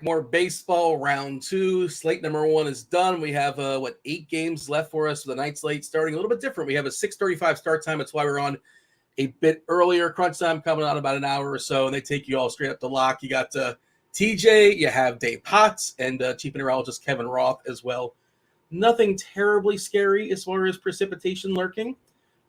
More baseball, round 2. Slate number 1 is done. We have, 8 games left for us for the night slate, starting a little bit different. We have a 6:35 start time. That's why we're on a bit earlier. Crunch time coming on about an hour or so, and they take you all straight up to lock. You got TJ, you have Dave Potts, and chief meteorologist Kevin Roth as well. Nothing terribly scary as far as precipitation lurking.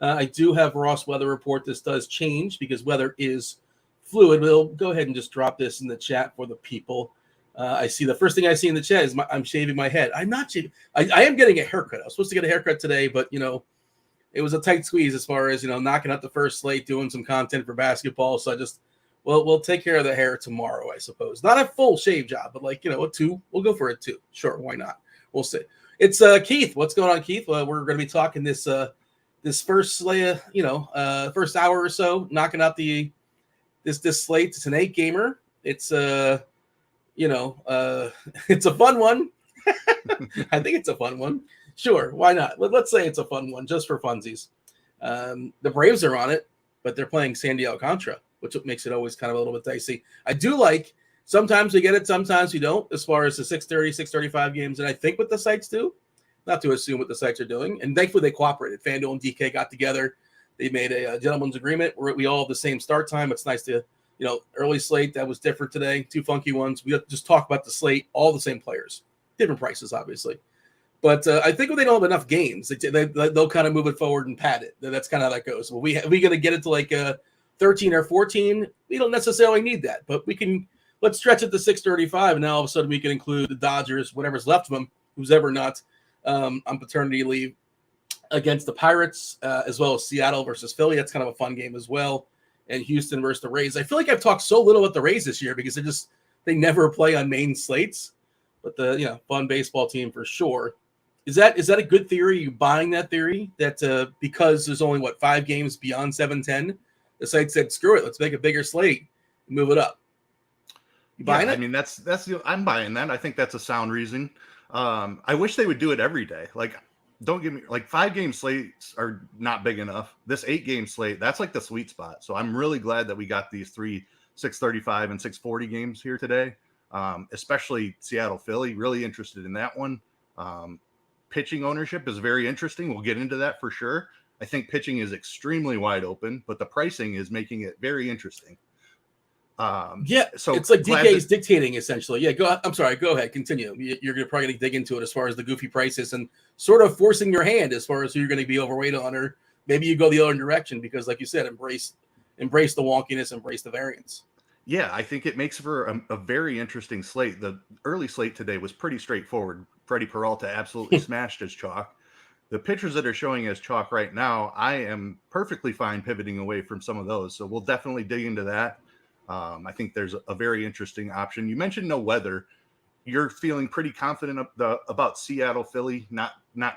I do have Ross weather report. This does change because weather is fluid. We'll go ahead and just drop this in the chat for the people. I see the first thing I see in the chat is I'm shaving my head. I'm not shaving. I am getting a haircut. I was supposed to get a haircut today, but, it was a tight squeeze as far as, knocking out the first slate, doing some content for basketball. So we'll take care of the hair tomorrow, I suppose. Not a full shave job, but a 2. We'll go for a 2. Sure, why not? We'll see. It's Keith. What's going on, Keith? We're going to be talking this first slate, first hour or so, knocking out this slate. It's an 8-gamer. It's it's a fun one. I think it's a fun one. Sure, why not? Let's say it's a fun one just for funsies. The Braves are on it, but they're playing Sandy Alcantara, which makes it always kind of a little bit dicey. I do like sometimes we get it, sometimes we don't, as far as the 6:30, 6:35 games, and I think what the sites do, not to assume what the sites are doing, and thankfully they cooperated. Fanduel and DK got together. They made a gentleman's agreement where we all have the same start time. It's nice to early slate, that was different today. 2 funky ones. We have to just talk about the slate, all the same players. Different prices, obviously. But I think when they don't have enough games, they'll kind of move it forward and pad it. That's kind of how that goes. Well, we going to get it to 13 or 14? We don't necessarily need that. But let's stretch it to 6:35, and now all of a sudden we can include the Dodgers, whatever's left of them, who's ever not on paternity leave, against the Pirates, as well as Seattle versus Philly. That's kind of a fun game as well. And Houston versus the Rays. I feel like I've talked so little about the Rays this year because they never play on main slates. But the fun baseball team for sure. Is that a good theory? Are you buying that theory that because there's only 5 games beyond 7-10, the site said screw it, let's make a bigger slate and move it up? You buying it? I mean I'm buying that. I think that's a sound reason. I wish they would do it every day. Don't give me 5-game slates are not big enough. This 8-game slate, that's the sweet spot. So I'm really glad that we got these 3 6:35 and 6:40 games here today. Especially Seattle Philly, really interested in that one. Pitching ownership is very interesting. We'll get into that for sure. I think pitching is extremely wide open, but the pricing is making it very interesting. So it's like DK is dictating essentially. Yeah, I'm sorry. Go ahead. Continue. You're probably going to dig into it as far as the goofy prices and sort of forcing your hand as far as who you're going to be overweight on, or maybe you go the other direction because, like you said, embrace the wonkiness, embrace the variance. Yeah, I think it makes for a very interesting slate. The early slate today was pretty straightforward. Freddie Peralta absolutely smashed his chalk. The pitchers that are showing as chalk right now, I am perfectly fine pivoting away from some of those. So we'll definitely dig into that. I think there's a very interesting option. You mentioned no weather. You're feeling pretty confident about Seattle, Philly, not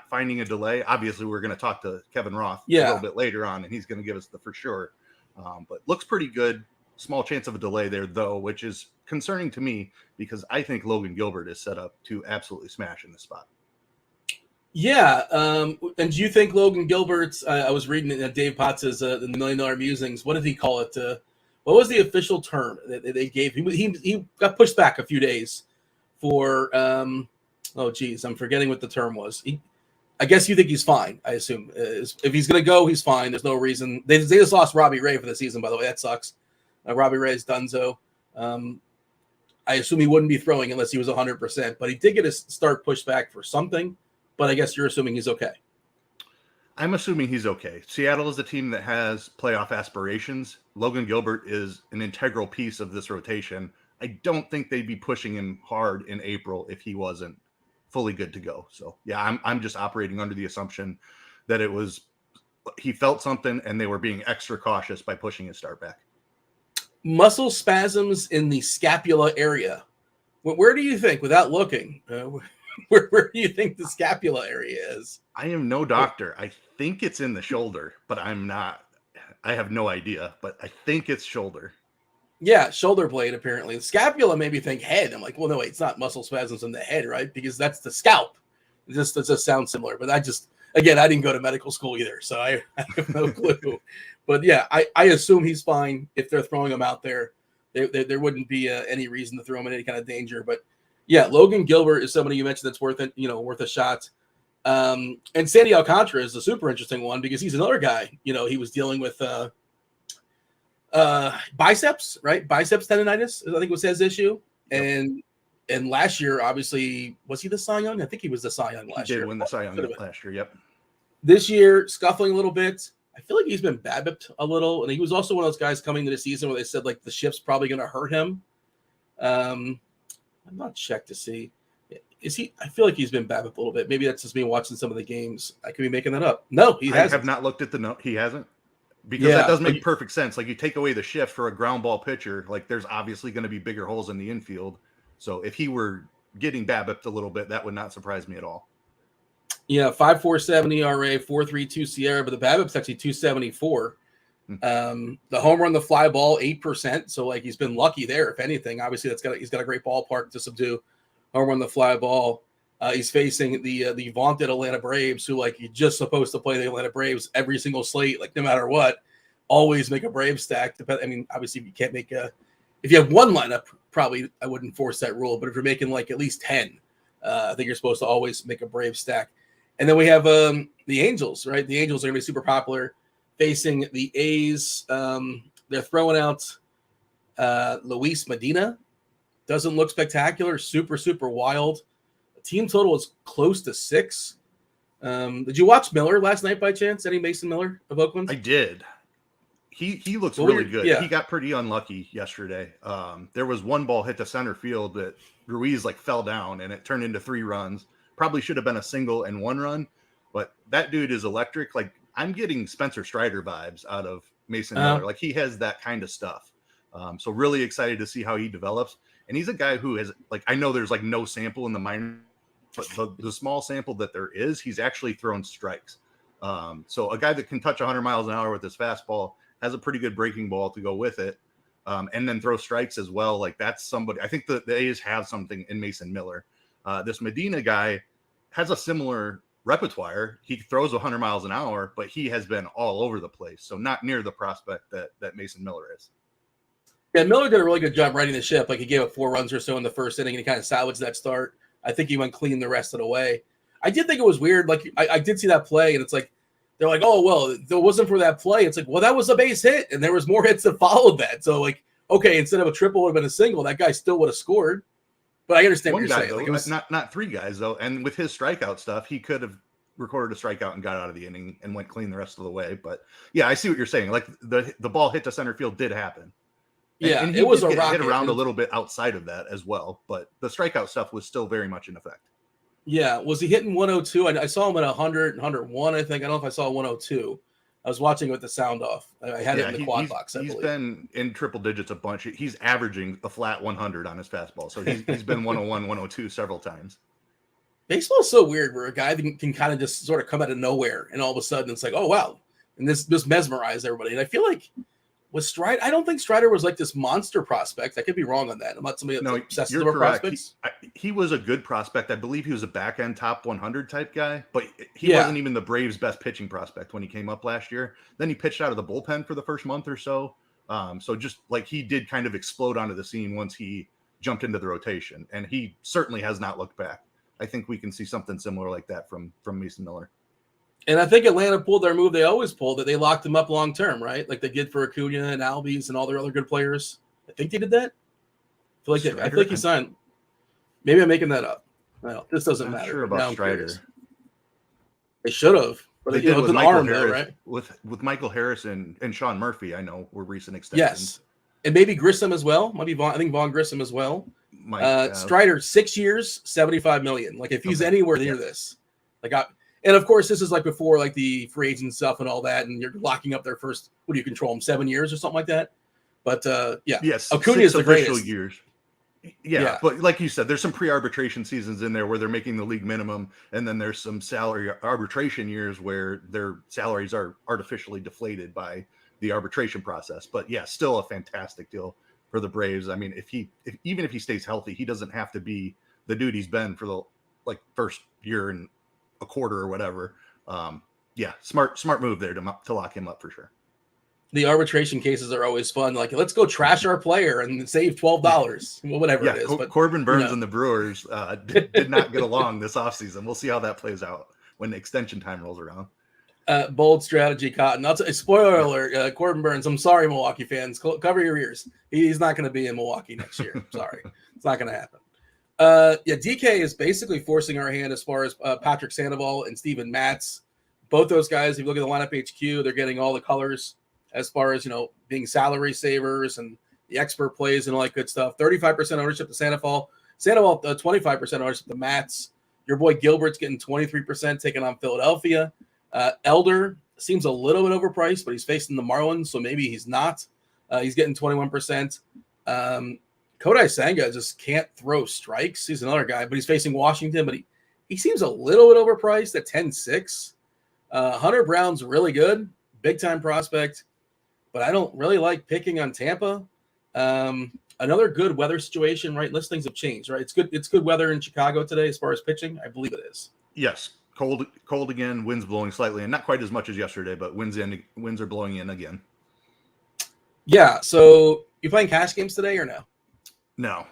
finding a delay. Obviously, we're going to talk to Kevin Roth a little bit later on, and he's going to give us the for sure. But looks pretty good. Small chance of a delay there, though, which is concerning to me because I think Logan Gilbert is set up to absolutely smash in this spot. Yeah, and do you think Logan Gilbert's? I was reading Dave Potts's the $1 Million Musings. What did he call it? What was the official term that they gave? He got pushed back a few days for. I'm forgetting what the term was. I guess you think he's fine. I assume if he's going to go, he's fine. There's no reason. They just lost Robbie Ray for the season. By the way, that sucks. Robbie Ray's donezo. I assume he wouldn't be throwing unless he was 100%. But he did get a start pushed back for something. But I guess you're assuming he's okay. I'm assuming he's okay. Seattle is a team that has playoff aspirations. Logan Gilbert is an integral piece of this rotation. I don't think they'd be pushing him hard in April if he wasn't fully good to go. So, yeah, I'm just operating under the assumption that he felt something and they were being extra cautious by pushing his start back. Muscle spasms in the scapula area. Where do you think, without looking, where do you think the scapula area is? I am no doctor. I think it's in the shoulder, but I'm not. I have no idea, but I think it's shoulder. Yeah, shoulder blade, apparently. The scapula made me think head. I'm like, well, no, wait, it's not muscle spasms in the head, right? Because that's the scalp. It just sounds similar. But I didn't go to medical school either, so I have no clue. But yeah, I assume he's fine if they're throwing him out there. there wouldn't be any reason to throw him in any kind of danger. But yeah, Logan Gilbert is somebody you mentioned that's worth it, worth a shot. And Sandy Alcantara is a super interesting one because he's another guy. He was dealing with biceps, right? Biceps tendonitis, I think was his issue. Yep. And last year, obviously, was he the Cy Young? I think he was the Cy Young last year. He did win the Cy Young last year, yep. This year, scuffling a little bit. I feel like he's been BABIP'd a little. And he was also one of those guys coming to the season where they said, like, the shift's probably going to hurt him. I'm not checked to see. Is he? I feel like he's been BABIP'd a little bit. Maybe that's just me watching some of the games. I could be making that up. No, he hasn't. I have not looked at the note. He hasn't? Because that does make perfect sense. Like, you take away the shift for a ground ball pitcher, like, there's obviously going to be bigger holes in the infield. So if he were getting BABIP'd a little bit, that would not surprise me at all. Yeah, 5.47 ERA, 4.32 Sierra, but the BABIP's actually 2.74. The home run, the fly ball, 8%. So, like, he's been lucky there, if anything. Obviously, he's got a great ballpark to subdue. Home run, the fly ball. He's facing the vaunted Atlanta Braves, who, like, you're just supposed to play the Atlanta Braves every single slate, like, no matter what. Always make a Brave stack. I mean, obviously, if you can't make if you have one lineup, probably I wouldn't force that rule. But if you're making, like, at least 10, I think you're supposed to always make a Brave stack. And then we have the Angels, right? The Angels are going to be super popular facing the A's. They're throwing out Luis Medina. Doesn't look spectacular. Super, super wild. The team total is close to 6. Did you watch Miller last night by chance? Any Mason Miller of Oakland? I did. He looks really good. Yeah. He got pretty unlucky yesterday. There was one ball hit to center field that Ruiz, like, fell down, and it turned into 3 runs. Probably should have been a single and 1 run, but that dude is electric. Like, I'm getting Spencer Strider vibes out of Mason Miller. Like, he has that kind of stuff. So really excited to see how he develops. And he's a guy who has, like, I know there's, like, no sample in the minor, but the small sample that there is, he's actually thrown strikes. So a guy that can touch 100 miles an hour with his fastball, has a pretty good breaking ball to go with it, and then throw strikes as well. Like, that's somebody. I think the A's have something in Mason Miller. This Medina guy has a similar repertoire. He throws 100 miles an hour, but he has been all over the place. So not near the prospect that Mason Miller is. Yeah, Miller did a really good job riding the ship. Like, he gave up 4 runs or so in the first inning, and he kind of salvaged that start. I think he went clean the rest of the way. I did think it was weird. Like, I did see that play, and it's like, they're like, oh, well, if it wasn't for that play, it's like, well, that was a base hit, and there was more hits that followed that. So, like, okay, instead of a triple, it would have been a single. That guy still would have scored. But I understand what you're saying. Though, like, it was not 3 guys, though. And with his strikeout stuff, he could have recorded a strikeout and got out of the inning and went clean the rest of the way. But, yeah, I see what you're saying. Like, the ball hit to center field did happen. And it was a rocket. Hit around a little bit outside of that as well. But the strikeout stuff was still very much in effect. Yeah. Was he hitting 102? I saw him at 100, 101, I think. I don't know if I saw 102. I was watching it with the sound off. I had it in the quad box, I believe. He's been in triple digits a bunch. He's averaging a flat 100 on his fastball. So he's been 101, 102 several times. Baseball is so weird where a guy can kind of just sort of come out of nowhere, and all of a sudden it's like, oh, wow. And this mesmerized everybody. And I feel like with Strider, I don't think Strider was like this monster prospect. I could be wrong on that. I'm not somebody that's obsessed with prospects. He was a good prospect. I believe he was a back-end top 100 type guy, but he wasn't even the Braves' best pitching prospect when he came up last year. Then he pitched out of the bullpen for the first month or so. So just like he did kind of explode onto the scene once he jumped into the rotation, and he certainly has not looked back. I think we can see something similar like that from Mason Miller. And I think Atlanta pulled their move they always pulled, that they locked him up long term, right? Like they did for Acuna and Albies and all their other good players. I think they did that. I feel like he signed. Maybe I'm making that up. Well, this doesn't matter. Sure about Strider. They should have, but they did with Michael Harris, right? With Michael Harris and Sean Murphy. I know were recent extensions. Yes, and maybe Grissom as well. Might be Vaughn. I think Vaughn Grissom as well. Strider, 6 years, $75 million. Like if he's anywhere near this, and of course, this is like before like the free agent stuff and all that, and you're locking up their first. What do you control them? 7 years or something like that. But yes, Acuna is the greatest. Years. Yeah, but like you said, there's some pre-arbitration seasons in there where they're making the league minimum, and then there's some salary arbitration years where their salaries are artificially deflated by the arbitration process. But yeah, still a fantastic deal for the Braves. I mean, even if he stays healthy, he doesn't have to be the dude he's been for the first year and a quarter or whatever. Yeah, smart move there to lock him up for sure. the arbitration cases are always fun. Like, let's go trash our player and save $12, well, whatever it is. But Corbin Burns and the Brewers did not get along this offseason. We'll see how that plays out when extension time rolls around. Bold strategy, Cotton. Spoiler alert, Corbin Burns. I'm sorry, Milwaukee fans. Cover your ears. He's not going to be in Milwaukee next year. Sorry. It's not going to happen. DK is basically forcing our hand as far as Patrick Sandoval and Steven Matz. Both those guys, if you look at the lineup HQ, they're getting all the colors as far as, being salary savers and the expert plays and all that good stuff. 35% ownership to Sandoval. 25% ownership to Matz. Your boy Gilbert's getting 23% taking on Philadelphia. Elder seems a little bit overpriced, but he's facing the Marlins, so maybe he's not. He's getting 21%. Kodai Senga just can't throw strikes. He's another guy, but he's facing Washington, but he seems a little bit overpriced at 10-6. Hunter Brown's really good, big-time prospect, but I don't really like picking on Tampa. Another good weather situation, right? Listings have changed, right? It's good weather in Chicago today as far as pitching. I believe it is. Yes. Cold again, winds blowing slightly, and not quite as much as yesterday, but winds are blowing in again. Yeah, so you playing cash games today or no? No.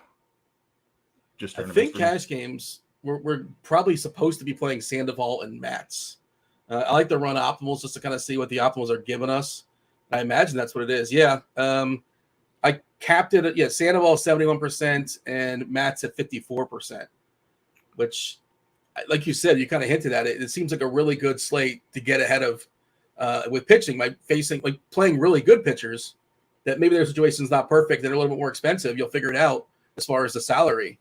Just I think cash games, we're probably supposed to be playing Sandoval and Matz. I like to run optimals just to kind of see what the optimals are giving us. I imagine that's what it is. Yeah. I capped it at, Sandoval 71% and Matz at 54%, which, like you said, you kind of hinted at it. It seems like a really good slate to get ahead of with pitching by playing really good pitchers that maybe their situation's not perfect. They're a little bit more expensive. You'll figure it out as far as the salary.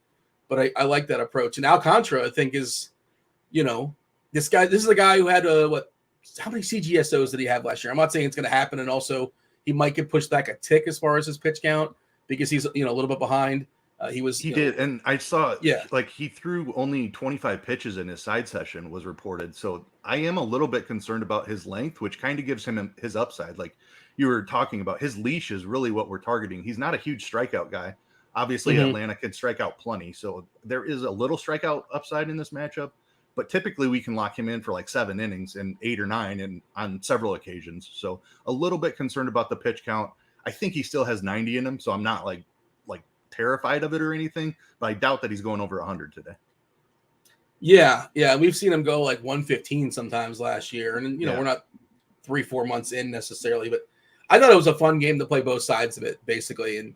But I like that approach. And Alcantara, I think, is, this is a guy who had how many CGSOs did he have last year? I'm not saying it's going to happen. And also he might get pushed back a tick as far as his pitch count because he's, a little bit behind. He did. And I saw, he threw only 25 pitches in his side session was reported. So I am a little bit concerned about his length, which kind of gives him his upside. Like you were talking about, his leash is really what we're targeting. He's not a huge strikeout guy. Obviously, Atlanta can strike out plenty. So there is a little strikeout upside in this matchup, but typically we can lock him in for like 7 innings and 8 or 9 and on several occasions. So a little bit concerned about the pitch count. I think he still has 90 in him. So I'm not like terrified of it or anything, but I doubt that he's going over 100 today. Yeah. We've seen him go like 115 sometimes last year. And, we're not 3-4 months in necessarily, but I thought it was a fun game to play both sides of it, basically. And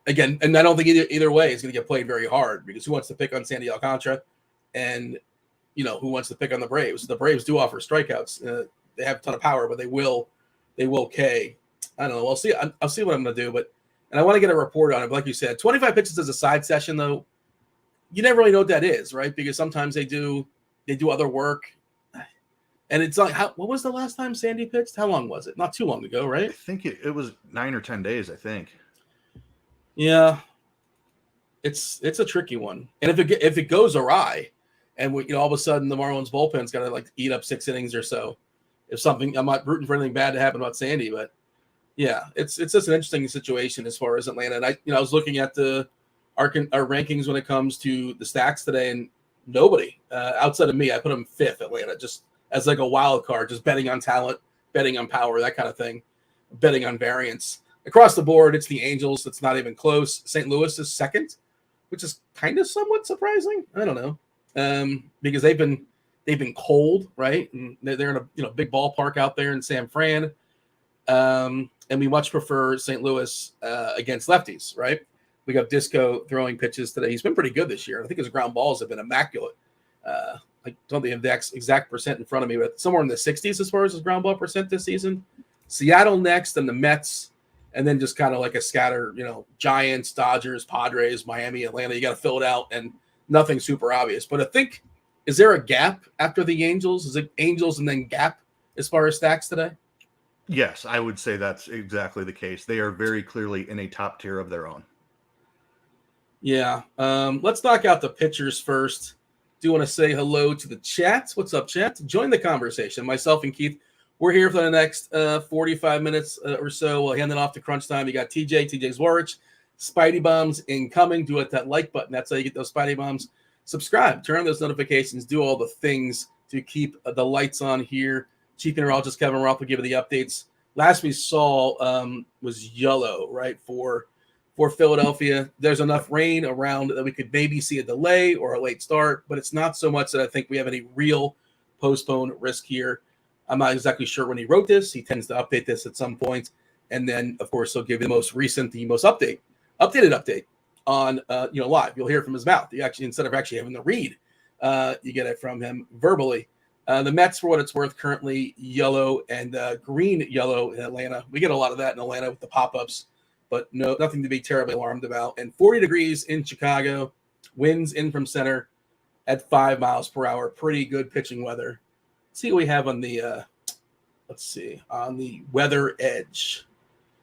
again, and I don't think either way is going to get played very hard because who wants to pick on Sandy Alcantara and, who wants to pick on the Braves? The Braves do offer strikeouts. They have a ton of power, but they will K. I don't know. I'll see what I'm going to do, and I want to get a report on it. But like you said, 25 pitches as a side session, though, you never really know what that is, right? Because sometimes they do other work. And it's like, what was the last time Sandy pitched? How long was it? Not too long ago, right? I think it was 9 or 10 days, I think. Yeah. It's a tricky one. And if it goes awry and all of a sudden the Marlins bullpen's got to eat up 6 innings or so, I'm not rooting for anything bad to happen about Sandy, but yeah, it's just an interesting situation as far as Atlanta. And I was looking at our rankings when it comes to the stacks today, and nobody outside of me, I put them 5th, Atlanta, just as like a wild card, just betting on talent, betting on power, that kind of thing, betting on variance. Across the board, it's the Angels. That's not even close. St. Louis is 2nd, which is kind of somewhat surprising. I don't know, because they've been cold, right? And they're in a big ballpark out there in San Fran. And we much prefer St. Louis against lefties, right? We got Disco throwing pitches today. He's been pretty good this year. I think his ground balls have been immaculate. I don't think I have the exact percent in front of me, but somewhere in the 60s as far as his ground ball percent this season. Seattle next, and the Mets, and then just kind of like a scatter, Giants, Dodgers, Padres, Miami, Atlanta. You got to fill it out, and nothing super obvious. But I think, is there a gap after the Angels? Is it Angels and then gap as far as stacks today? Yes, I would say that's exactly the case. They are very clearly in a top tier of their own. Yeah. Let's knock out the pitchers first. Do want to say hello to the chat. What's up, chat? Join the conversation. Myself and Keith, we're here for the next 45 minutes or so. We'll hand it off to crunch time. You got TJ Zwarych, Spidey Bombs incoming. Do it that like button. That's how you get those Spidey Bombs. Subscribe, turn on those notifications, do all the things to keep the lights on here. Chief Meteorologist Kevin Roth will give you the updates last we saw was yellow, right, for Philadelphia. There's enough rain around that we could maybe see a delay or a late start, but it's not so much that I think we have any real postpone risk here. I'm not exactly sure when he wrote this. He tends to update this at some point. And then, of course, he'll give you the most updated update on, live. You'll hear it from his mouth. You actually, instead of actually having to read, you get it from him verbally. The Mets, for what it's worth, currently yellow and green yellow in Atlanta. We get a lot of that in Atlanta with the pop-ups, but nothing to be terribly alarmed about. And 40 degrees in Chicago, winds in from center at 5 miles per hour. Pretty good pitching weather. Let's see what we have on the, on the weather edge.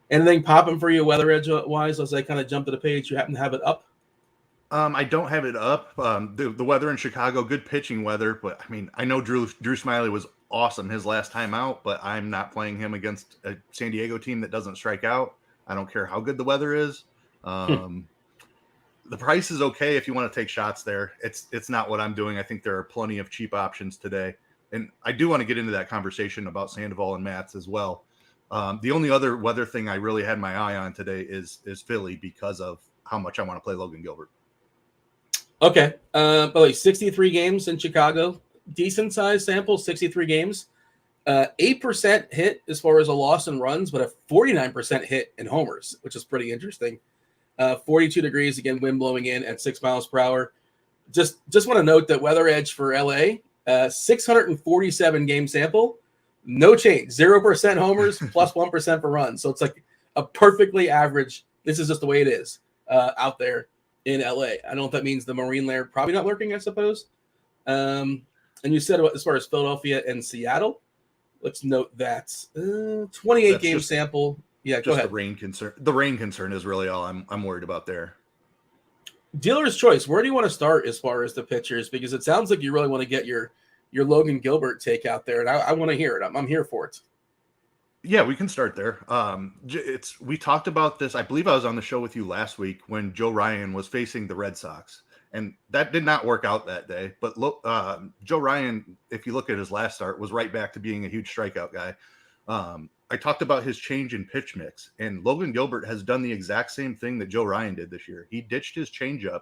Anything popping for you weather edge wise as I kind of jump to the page? You happen to have it up? I don't have it up. The weather in Chicago, good pitching weather, but I mean, I know Drew Smyly was awesome his last time out, but I'm not playing him against a San Diego team that doesn't strike out. I don't care how good the weather is. The price is okay if you want to take shots there. It's not what I'm doing. I think there are plenty of cheap options today. And I do want to get into that conversation about Sandoval and Matz as well. The only other weather thing I really had my eye on today is Philly because of how much I want to play Logan Gilbert. Okay. By the way, 63 games in Chicago. Decent sized sample, 63 games. 8% hit as far as a loss in runs, but a 49% hit in homers, which is pretty interesting. 42 degrees, again, wind blowing in at 6 miles per hour. Just want to note that weather edge for LA, 647 game sample, no change, 0% homers plus 1% for runs. So it's like a perfectly average. This is just the way it is out there in LA. I don't know if that means the marine layer probably not lurking, I suppose. And you said as far as Philadelphia and Seattle, let's note that 28 game sample. Yeah, go ahead. The rain concern is really all I'm worried about there. Dealer's choice. Where do you want to start as far as the pitchers? Because it sounds like you really want to get your Logan Gilbert take out there, and I want to hear it. I'm here for it. Yeah, we can start there. We talked about this. I believe I was on the show with you last week when Joe Ryan was facing the Red Sox, and that did not work out that day. But Joe Ryan, if you look at his last start, was right back to being a huge strikeout guy. I talked about his change in pitch mix, and Logan Gilbert has done the exact same thing that Joe Ryan did this year. He ditched his changeup,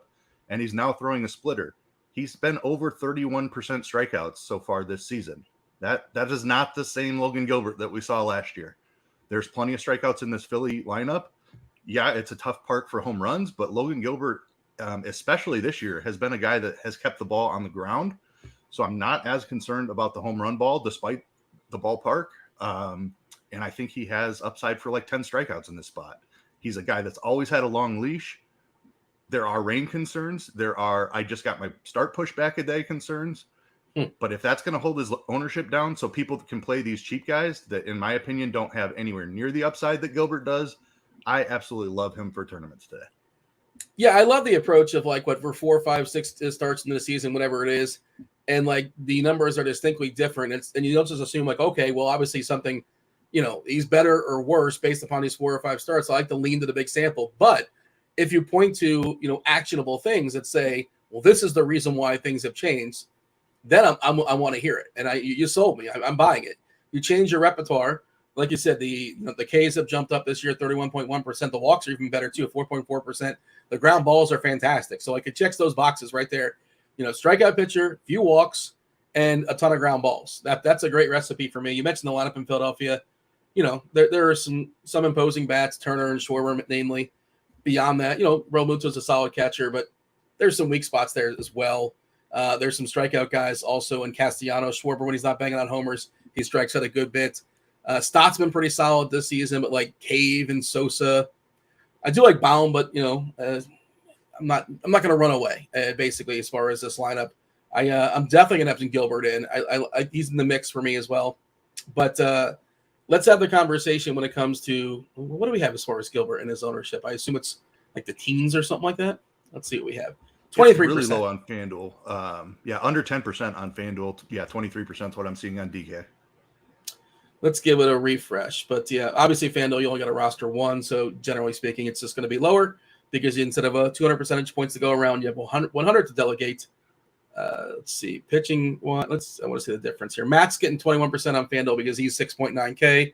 and he's now throwing a splitter. He's been over 31% strikeouts so far this season. That is not the same Logan Gilbert that we saw last year. There's plenty of strikeouts in this Philly lineup. Yeah, it's a tough park for home runs, but Logan Gilbert, especially this year, has been a guy that has kept the ball on the ground. So I'm not as concerned about the home run ball despite the ballpark. And I think he has upside for like 10 strikeouts in this spot. He's a guy that's always had a long leash. There are rain concerns. I just got my start push back a day concerns. But if that's going to hold his ownership down so people can play these cheap guys that, in my opinion, don't have anywhere near the upside that Gilbert does, I absolutely love him for tournaments today. Yeah, I love the approach of like for 4, 5, 6 starts into the season, whatever it is. And like the numbers are distinctly different. And you don't just assume like, okay, well, obviously something, he's better or worse based upon these 4 or 5 starts. I like to lean to the big sample. But if you point to, actionable things that say, well, this is the reason why things have changed, then I want to hear it. And you sold me. I'm buying it. You change your repertoire. Like you said, the Ks have jumped up this year, 31.1%. The walks are even better too, 4.4%. The ground balls are fantastic. So like it checks those boxes right there. Strikeout pitcher, few walks, and a ton of ground balls. That's a great recipe for me. You mentioned the lineup in Philadelphia. There are some imposing bats, Turner and Schwarber, namely. Beyond that, Realmuto's a solid catcher, but there's some weak spots there as well. There's some strikeout guys also in Castellanos. Schwarber, when he's not banging on homers, he strikes out a good bit. Stott's been pretty solid this season, but like Cave and Sosa, I do like Baum, but I'm not going to run away. Basically, as far as this lineup, I'm definitely going to have some Gilbert in. He's in the mix for me as well. But let's have the conversation when it comes to what do we have as far as Gilbert and his ownership. I assume it's like the teens or something like that. Let's see what we have. 23%. Really low on FanDuel. Under 10% on FanDuel. Yeah, 23% is what I'm seeing on DK. Let's give it a refresh. But yeah, obviously FanDuel, you only got to roster one. So generally speaking, it's just going to be lower because instead of 200 percentage points to go around, you have 100 to delegate. Let's see. Pitching, I want to see the difference here. Matt's getting 21% on FanDuel because he's 6.9K.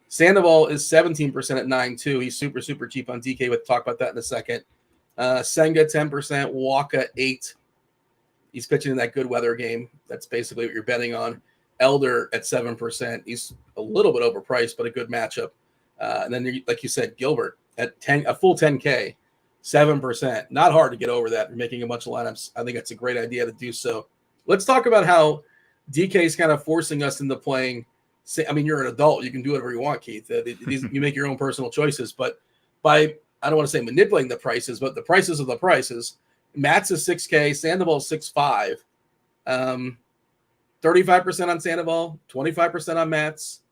Sandoval is 17% at 9.2. He's super, super cheap on DK. We'll talk about that in a second. Senga, 10%. Waka, 8. He's pitching in that good weather game. That's basically what you're betting on. Elder at 7%. He's a little bit overpriced, but a good matchup. And then, like you said, Gilbert at a full 10K, 7%. Not hard to get over that. You're making a bunch of lineups. I think that's a great idea to do so. Let's talk about how DK is kind of forcing us into playing. I mean, you're an adult. You can do whatever you want, Keith. You make your own personal choices. But by, I don't want to say manipulating the prices, but the prices are the prices. Matt's is 6K. Sandoval's 6.5. 35% on Sandoval, 25% on Matt's.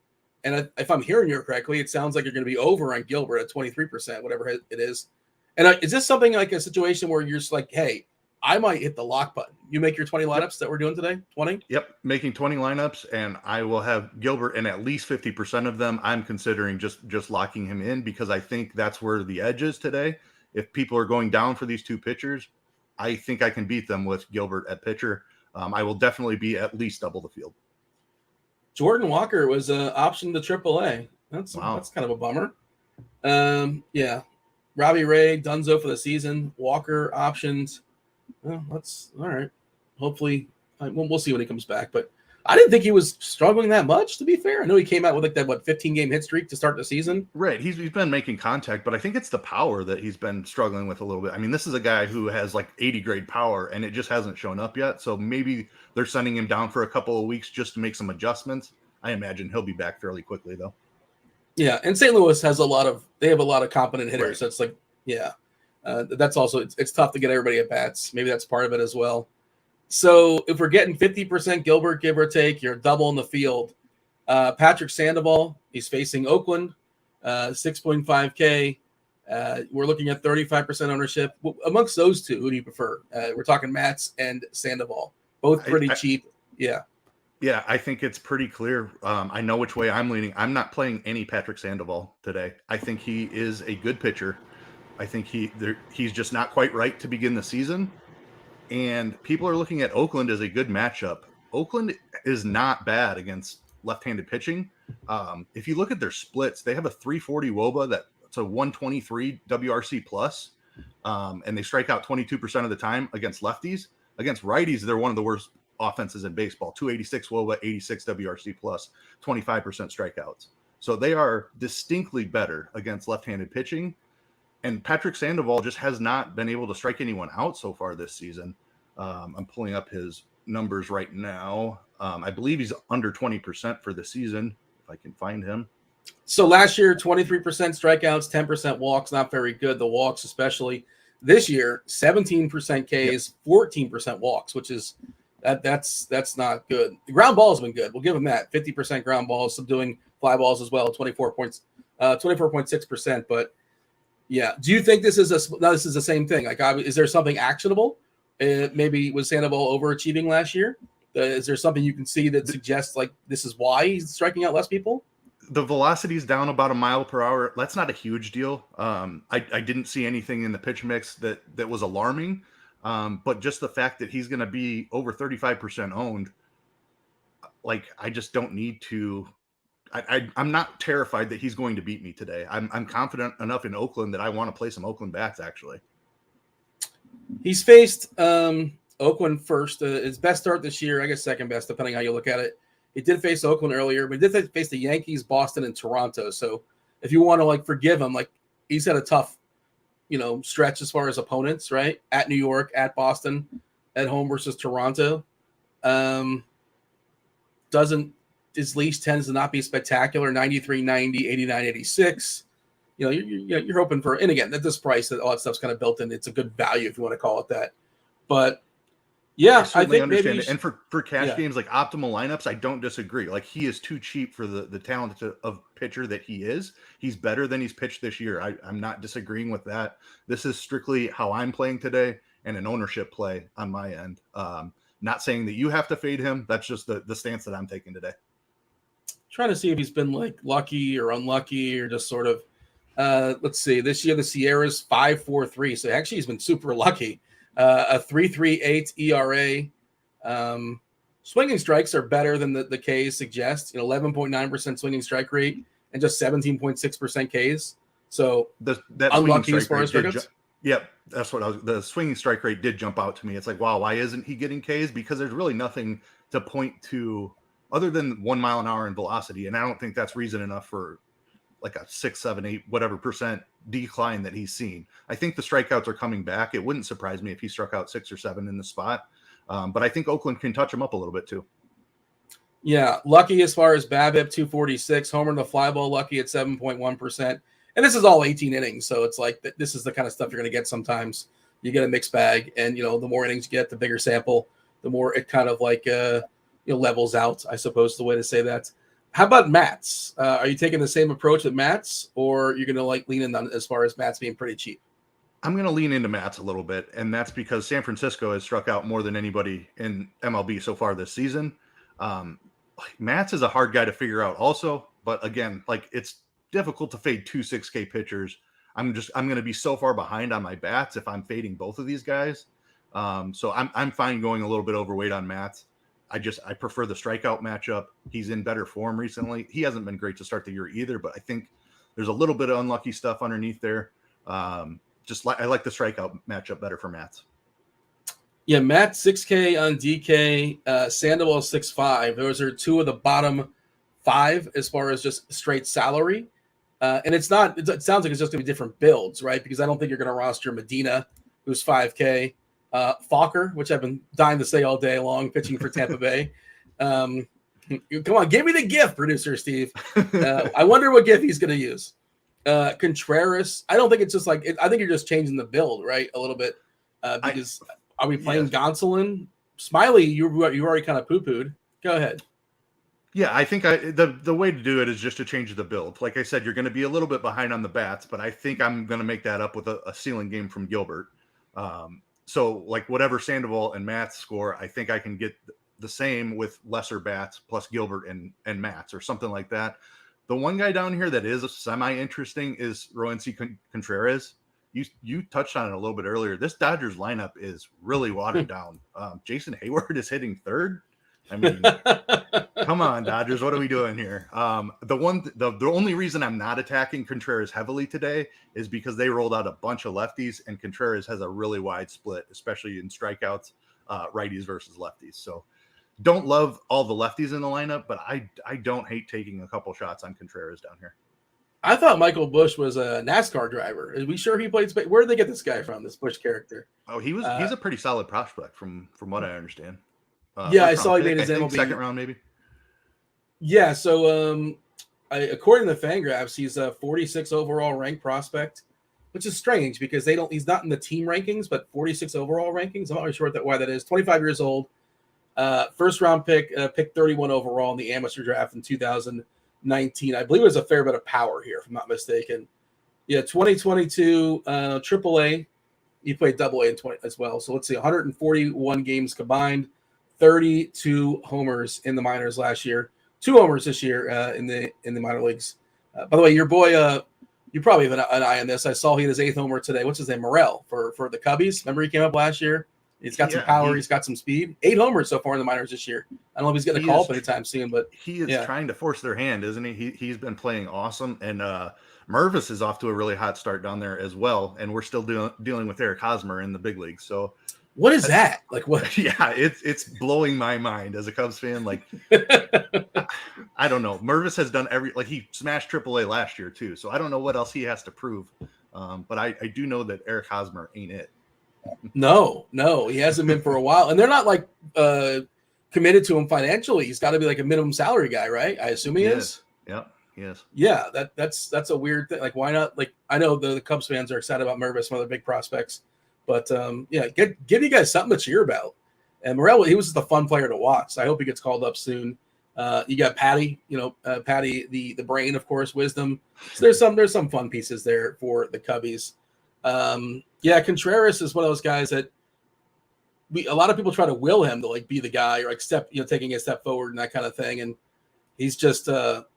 And if I'm hearing you correctly, it sounds like you're going to be over on Gilbert at 23%, whatever it is. And is this something like a situation where you're just like, hey, I might hit the lock button? You make your 20 lineups that we're doing today? 20? Yep, making 20 lineups, and I will have Gilbert in at least 50% of them. I'm considering just locking him in because I think that's where the edge is today. If people are going down for these two pitchers, I think I can beat them with Gilbert at pitcher. I will definitely be at least double the field. Jordan Walker was an option to AAA. That's kind of a bummer. Yeah. Robbie Ray, Dunzo for the season. Walker options. Well, that's all right. Hopefully, we'll see when he comes back. But I didn't think he was struggling that much, to be fair. I know he came out with like that 15-game hit streak to start the season. Right. He's been making contact, but I think it's the power that he's been struggling with a little bit. I mean, this is a guy who has like 80 grade power, and it just hasn't shown up yet. So maybe they're sending him down for a couple of weeks just to make some adjustments. I imagine he'll be back fairly quickly, though. Yeah, and St. Louis has a lot of competent hitters. Right. So it's like, yeah, that's also it's tough to get everybody at bats. Maybe that's part of it as well. So if we're getting 50% Gilbert, give or take, you're double in the field. Patrick Sandoval, he's facing Oakland, 6.5K. We're looking at 35% ownership. Amongst those two, who do you prefer? We're talking Matz and Sandoval, both pretty cheap. Yeah. Yeah, I think it's pretty clear. I know which way I'm leaning. I'm not playing any Patrick Sandoval today. I think he is a good pitcher. I think he's just not quite right to begin the season. And people are looking at Oakland as a good matchup. Oakland is not bad against left-handed pitching. If you look at their splits, they have a 340 WOBA that's a 123 WRC plus, and they strike out 22% of the time against lefties. Against righties, they're one of the worst offenses in baseball. 286 WOBA, 86 WRC plus, 25% strikeouts. So they are distinctly better against left-handed pitching. And Patrick Sandoval just has not been able to strike anyone out so far this season. I'm pulling up his numbers right now. I believe he's under 20% for the season, if I can find him. So last year, 23% strikeouts, 10% walks, not very good. The walks especially. This year, 17% Ks, 14% walks, which is that's not good. The ground ball has been good. We'll give him that. 50% ground balls, subduing fly balls as well, 24.6%. But yeah, do you think this is the same thing? Like, is there something actionable? Maybe was Sandoval overachieving last year? Is there something you can see that suggests like this is why he's striking out less people? The velocity is down about a mile per hour. That's not a huge deal. I didn't see anything in the pitch mix that was alarming. But just the fact that he's going to be over 35% owned, like I just don't need to. I'm not terrified that he's going to beat me today. I'm confident enough in Oakland that I want to play some Oakland bats, actually. He's faced Oakland first. His best start this year, I guess second best, depending how you look at it. He did face Oakland earlier, but he did face the Yankees, Boston, and Toronto. So if you want to like forgive him, like he's had a tough, stretch as far as opponents, right? At New York, at Boston, at home versus Toronto. His leash tends to not be spectacular. 93, 90, 89, 86. You're hoping for, and again, at this price, that all that stuff's kind of built in. It's a good value if you want to call it that. But yeah, I think understand maybe it. And for cash games like optimal lineups, I don't disagree. Like he is too cheap for the talent of pitcher that he is. He's better than he's pitched this year. I'm not disagreeing with that. This is strictly how I'm playing today and an ownership play on my end. Not saying that you have to fade him. That's just the stance that I'm taking today. Trying to see if he's been like lucky or unlucky or just sort of. Let's see. This year the Sierra's 5.43, so actually he's been super lucky. A 3.38 ERA. Swinging strikes are better than the Ks suggest. 11.9% swinging strike rate and just 17.6% Ks. So that unlucky as far as strikeouts. Yep, that's what the swinging strike rate did jump out to me. It's like, wow, why isn't he getting Ks? Because there's really nothing to point to other than 1 mile an hour in velocity. And I don't think that's reason enough for like a 6, 7, 8, whatever percent decline that he's seen. I think the strikeouts are coming back. It wouldn't surprise me if he struck out 6 or 7 in the spot. But I think Oakland can touch him up a little bit too. Yeah, lucky as far as BABIP 246, homer in the fly ball lucky at 7.1%. And this is all 18 innings, so it's like this is the kind of stuff you're going to get sometimes. You get a mixed bag, and the more innings you get, the bigger sample, the more it kind of like levels out, I suppose is the way to say that. How about Mats? Are you taking the same approach with Mats, or you're going to like lean in on as far as Mats being pretty cheap? I'm going to lean into Mats a little bit, and that's because San Francisco has struck out more than anybody in MLB so far this season. Mats is a hard guy to figure out also, but again, like it's difficult to fade 2 6K pitchers. I'm going to be so far behind on my bats if I'm fading both of these guys. So I'm fine going a little bit overweight on Mats. I prefer the strikeout matchup. He's in better form recently. He hasn't been great to start the year either, but I think there's a little bit of unlucky stuff underneath there. I like the strikeout matchup better for Mats. Yeah, Matt 6K on DK, Sandoval 6.5. Those are two of the bottom 5 as far as just straight salary. And it sounds like it's just going to be different builds, right? Because I don't think you're going to roster Medina, who's 5K, Fokker, which I've been dying to say all day long, pitching for Tampa Bay. Come on, give me the GIF, producer Steve. I wonder what GIF he's going to use. Contreras, I don't think it's just like I think you're just changing the build, right, a little bit. Because are we playing Gonsolin? Smiley, you already kind of poo-pooed. Go ahead. Yeah, I think the way to do it is just to change the build. Like I said, you're going to be a little bit behind on the bats, but I think I'm going to make that up with a ceiling game from Gilbert. So like whatever Sandoval and Mats score, I think I can get the same with lesser bats plus Gilbert and Mats or something like that. The one guy down here that is semi-interesting is Roansy Contreras. You touched on it a little bit earlier. This Dodgers lineup is really watered down. Jason Hayward is hitting third. I mean, come on, Dodgers. What are we doing here? The only reason I'm not attacking Contreras heavily today is because they rolled out a bunch of lefties, and Contreras has a really wide split, especially in strikeouts, righties versus lefties. So don't love all the lefties in the lineup, but I don't hate taking a couple shots on Contreras down here. I thought Michael Busch was a NASCAR driver. Are we sure he played space? Where did they get this guy from, this Busch character? Oh, he's a pretty solid prospect from what I understand. I saw he made his MLB second round, maybe. Yeah, so according to Fangraphs, he's a 46 overall ranked prospect, which is strange because he's not in the team rankings, but 46 overall rankings. I'm not really sure why that is. 25 years old, first round pick 31 overall in the amateur draft in 2019. I believe there's a fair bit of power here, if I'm not mistaken. Yeah, 2022 AAA. He played AA in 20 as well. So let's see, 141 games combined. 32 homers in the minors last year, 2 homers this year in the minor leagues. By the way, your boy, you probably have an eye on this. I saw he had his 8th homer today. What's his name? Morel for the Cubbies. Remember he came up last year? He's got some power. He's got some speed. 8 homers so far in the minors this year. I don't know if he's getting a call up anytime soon, but he is trying to force their hand, isn't he? He's been playing awesome, and Mervis is off to a really hot start down there as well, and we're still dealing with Eric Hosmer in the big league. So what is that? Like what? Yeah, it's blowing my mind as a Cubs fan. Like I don't know. Mervis has done he smashed AAA last year too. So I don't know what else he has to prove. But I do know that Eric Hosmer ain't it. No, he hasn't been for a while, and they're not like committed to him financially. He's got to be like a minimum salary guy, right? I assume he is. Yeah. Yes. Yeah, that's a weird thing. Like, why not? Like, I know the Cubs fans are excited about Mervis, one of their big prospects. But, give you guys something to cheer about. And Morel, he was just a fun player to watch. So I hope he gets called up soon. You got Patty, Patty, the brain, of course, Wisdom. So there's some fun pieces there for the Cubbies. Contreras is one of those guys that a lot of people try to will him to like be the guy or like taking a step forward and that kind of thing. And he's just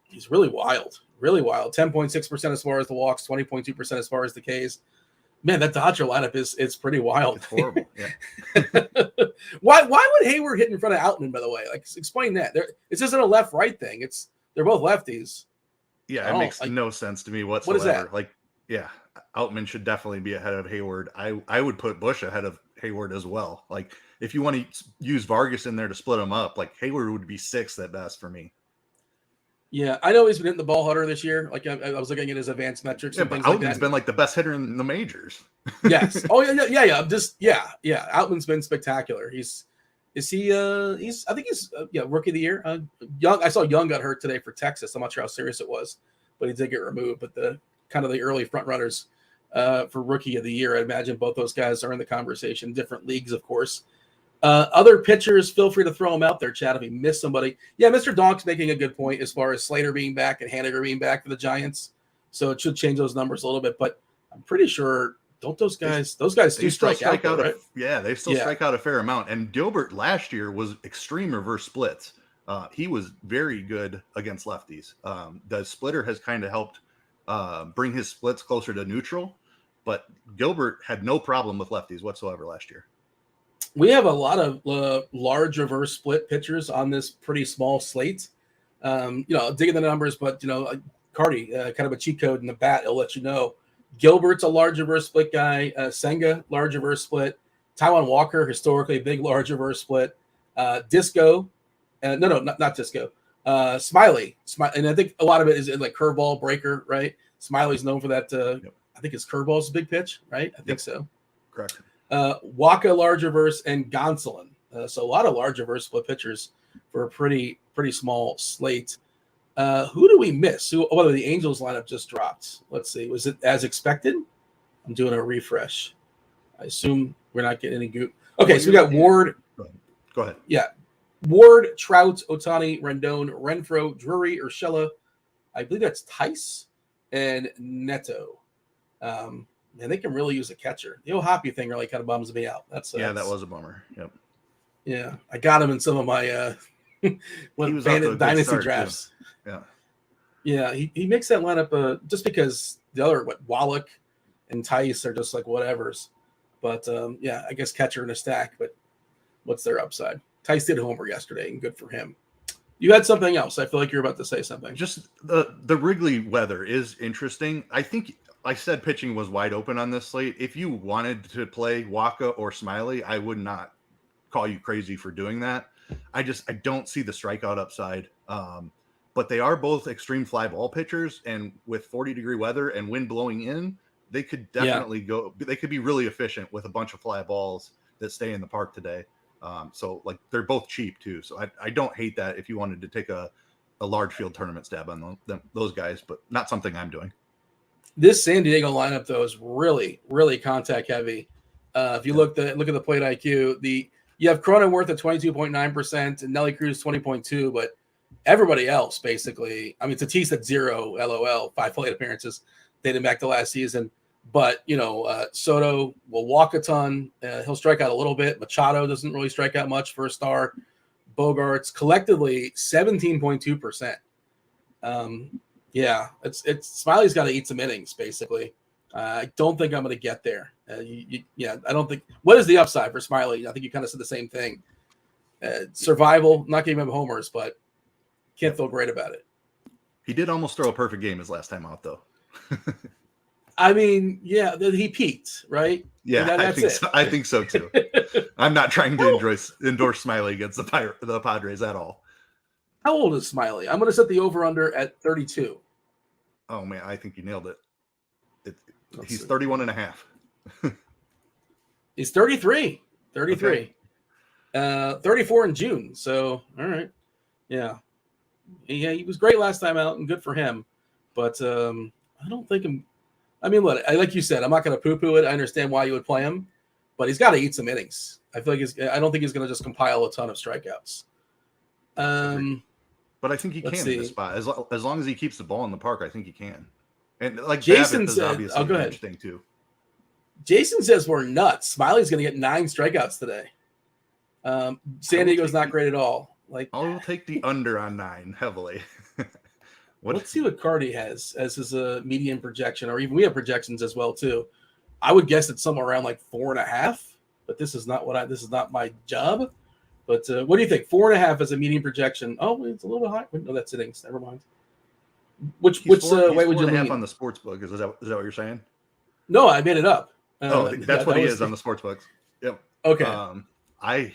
he's really wild. 10.6% as far as the walks, 20.2% as far as the Ks. Man, that Dodger lineup is pretty wild. It's horrible. Yeah. Why would Hayward hit in front of Outman, by the way? Like, explain that. This isn't a left-right thing. They're both lefties. Yeah, it makes no sense to me whatsoever. What is that? Like, yeah, Outman should definitely be ahead of Hayward. I would put Bush ahead of Hayward as well. Like, if you want to use Vargas in there to split them up, like Hayward would be 6th at best for me. Yeah, I know he's been hitting the ball harder this year. Like I was looking at his advanced metrics and things like that. Outman's been like the best hitter in the majors. Yes. Oh yeah. Outman's been spectacular. I think he's rookie of the year. Young. I saw Young got hurt today for Texas. I'm not sure how serious it was, but he did get removed. But the kind of the early front runners for rookie of the year, I imagine both those guys are in the conversation. Different leagues, of course. Other pitchers, feel free to throw them out there, Chad, if we miss somebody. Yeah, Mr. Donk's making a good point as far as Slater being back and Haniger being back for the Giants. So it should change those numbers a little bit. But I'm pretty sure, don't those guys do strike out, though, right? Yeah, they still strike out a fair amount. And Gilbert last year was extreme reverse splits. He was very good against lefties. The splitter has kind of helped bring his splits closer to neutral. But Gilbert had no problem with lefties whatsoever last year. We have a lot of large reverse split pitchers on this pretty small slate. Digging the numbers, but Cardi, kind of a cheat code in the bat, it'll let you know. Gilbert's a large reverse split guy. Senga, large reverse split. Taiwan Walker, historically big large reverse split. Disco, not Disco. Smiley, and I think a lot of it is like curveball breaker, right? Smiley's known for that. Yep. I think his curveball's a big pitch, right? I think so. Correct. Waka large reverse and Gonsolin. So a lot of large reverse split pitchers for a pretty small slate. Who do we miss? The Angels lineup just dropped. Let's see. Was it as expected? I'm doing a refresh. I assume we're not getting any goop. Okay, so we got Ward. Go ahead. Yeah. Ward, Trout, Ohtani, Rendon, Renfroe, Drury, Urshela. I believe that's Tice and Neto. And they can really use a catcher. The Hoppy thing really kind of bums me out. That was a bummer. Yep. Yeah, I got him in some of my dynasty drafts. Too. Yeah. He makes that lineup just because the other Wallach and Tice are just like whatevers. But I guess catcher in a stack. But what's their upside? Tice did homer yesterday, and good for him. You had something else. I feel like you're about to say something. Just the Wrigley weather is interesting. I think I said pitching was wide open on this slate. If you wanted to play Waka or Smiley, I would not call you crazy for doing that. I don't see the strikeout upside. But they are both extreme fly ball pitchers, and with 40-degree weather and wind blowing in, they could definitely go. They could be really efficient with a bunch of fly balls that stay in the park today. So like they're both cheap too. So I don't hate that if you wanted to take a large field tournament stab on those guys, but not something I'm doing. This San Diego lineup though is really, really contact heavy. If you look at the plate IQ, you have Cronenworth at 22.9% and Nelly Cruz 20.2, but everybody else basically, I mean, Tatis at 0, LOL, 5 plate appearances dating back to last season. But, Soto will walk a ton. He'll strike out a little bit. Machado doesn't really strike out much for a star. Bogarts collectively 17.2%. It's Smiley's got to eat some innings, basically. I don't think I'm going to get there. I don't think. What is the upside for Smiley? I think you kind of said the same thing. Survival, not giving him homers, but can't feel great about it. He did almost throw a perfect game his last time out, though. I mean, he peaked, right? Yeah, I think so too. I'm not trying to endorse Smiley against the Padres at all. How old is Smiley? I'm going to set the over-under at 32. Oh, man, I think you nailed it. He's 31 and a half. He's 33. 33. Okay. 34 in June. So, all right. Yeah. Yeah, he was great last time out and good for him. But I don't think look, like you said, I'm not going to poo-poo it. I understand why you would play him, but he's got to eat some innings. I feel like I don't think he's going to just compile a ton of strikeouts. But I think he can in this spot. As long as he keeps the ball in the park, I think he can. And like Jason said, obviously go ahead. Thing too. Jason says we're nuts. Smiley's going to get 9 strikeouts today. San Diego's not great at all. Like I'll take the under on 9 heavily. Let's see what Cardi has as his median projection, or even we have projections as well too. I would guess it's somewhere around like 4.5, but this is not my job. But what do you think? 4.5 as a median projection. Oh, it's a little bit high. No, that's innings. Never mind. Which He's way would you 4.5 lean? on the sports book. Is that what you're saying? No, I made it up. That's what he is on the sports books. Yep. Okay. I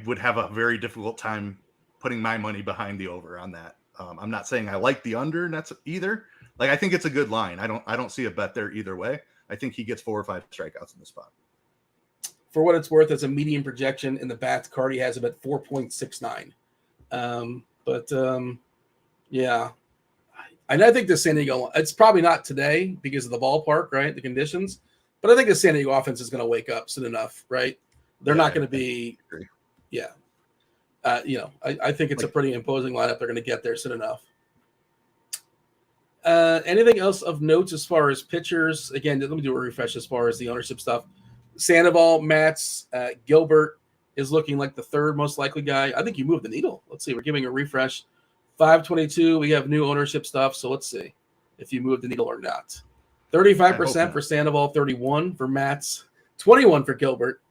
would have a very difficult time putting my money behind the over on that. I'm not saying I like the under, and that's either. Like, I think it's a good line. I don't see a bet there either way. I think he gets 4 or 5 strikeouts in the spot. For what it's worth, as a median projection in the bats card, he has about 4.69. Yeah. And I think the San Diego, it's probably not today because of the ballpark, right? The conditions. But I think the San Diego offense is going to wake up soon enough, right? They're not going to be, yeah. I think it's a pretty imposing lineup. They're going to get there soon enough. Anything else of notes as far as pitchers? Again, let me do a refresh as far as the ownership stuff. Sandoval, Matz, Gilbert is looking like the third most likely guy. I think you moved the needle. Let's see. We're giving a refresh. 522. We have new ownership stuff. So let's see if you moved the needle or not. 35% for Sandoval, 31 for Matz, 21 for Gilbert.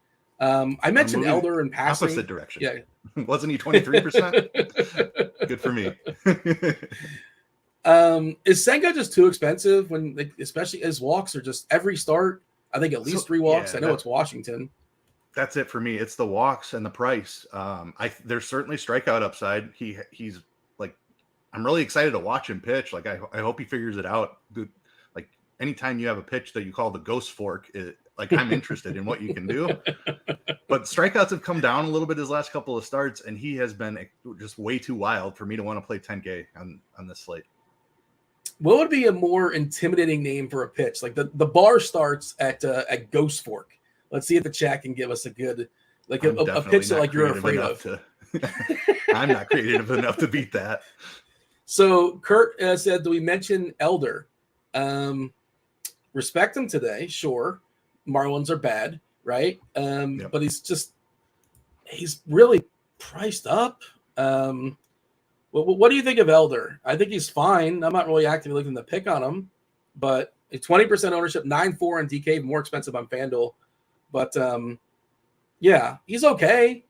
I mentioned Elder in passing. Opposite direction. Yeah. Wasn't he 23%? Good for me. Is Senga just too expensive when, especially his walks are just every start? I think at least 3 walks. I know it's Washington. That's it for me. It's the walks and the price. There's certainly strikeout upside. He's like, I'm really excited to watch him pitch. Like, I hope he figures it out. Dude, like, anytime you have a pitch that you call the ghost fork, I'm interested in what you can do. But strikeouts have come down a little bit his last couple of starts, and he has been just way too wild for me to want to play 10K on this slate. What would be a more intimidating name for a pitch? Like the bar starts at Ghost Fork. Let's see if the chat can give us a good, like a pitch that like you're afraid of. I'm not creative enough to beat that. So Kurt said, do we mention Elder? Respect him today, sure. Marlins are bad, right? Yep. But he's really priced up. What do you think of Elder? I think he's fine. I'm not really actively looking to pick on him, but it's 20% ownership, 9.4 on DK, more expensive on FanDuel. But yeah, he's okay.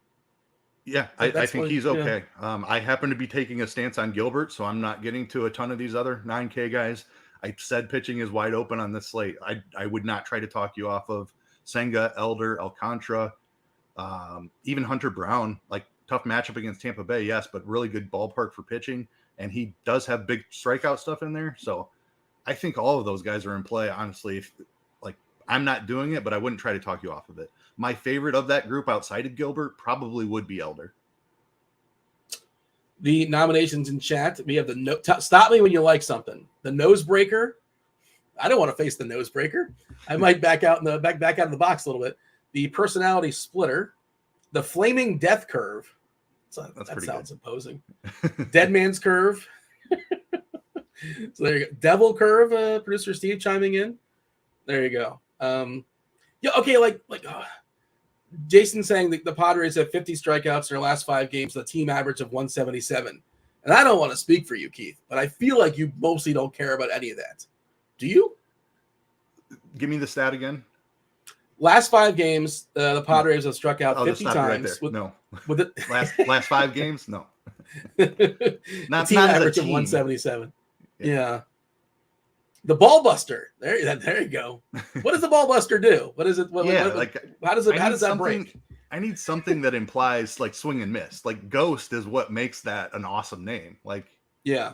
Yeah, I think he's okay. Yeah. I happen to be taking a stance on Gilbert, so I'm not getting to a ton of these other 9K guys. I said pitching is wide open on this slate. I would not try to talk you off of Senga, Elder, Alcantara, even Hunter Brown. Like, tough matchup against Tampa Bay, yes, but really good ballpark for pitching. And he does have big strikeout stuff in there. So I think all of those guys are in play, honestly. I'm not doing it, but I wouldn't try to talk you off of it. My favorite of that group outside of Gilbert probably would be Elder. The nominations in chat, we have stop me when you like something. The nose breaker. I don't want to face the nose breaker. I might back out back out of the box a little bit. The personality splitter. The flaming death curve. That sounds imposing. Dead man's curve. So there you go. Devil curve. Producer Steve chiming in. There you go. Yeah. Okay. Jason saying that the Padres have 50 strikeouts in their last 5 games, the team average of 177. And I don't want to speak for you, Keith, but I feel like you mostly don't care about any of that. Do you? Give me the stat again. Last 5 games, the Padres have struck out 50 times. Right no. With it. last 5 games? No. Not team average of 177. Yeah. The ball buster. There you go. What does the ball buster do? What is it? How does that break? I need something that implies like swing and miss. Like Ghost is what makes that an awesome name. Like, yeah.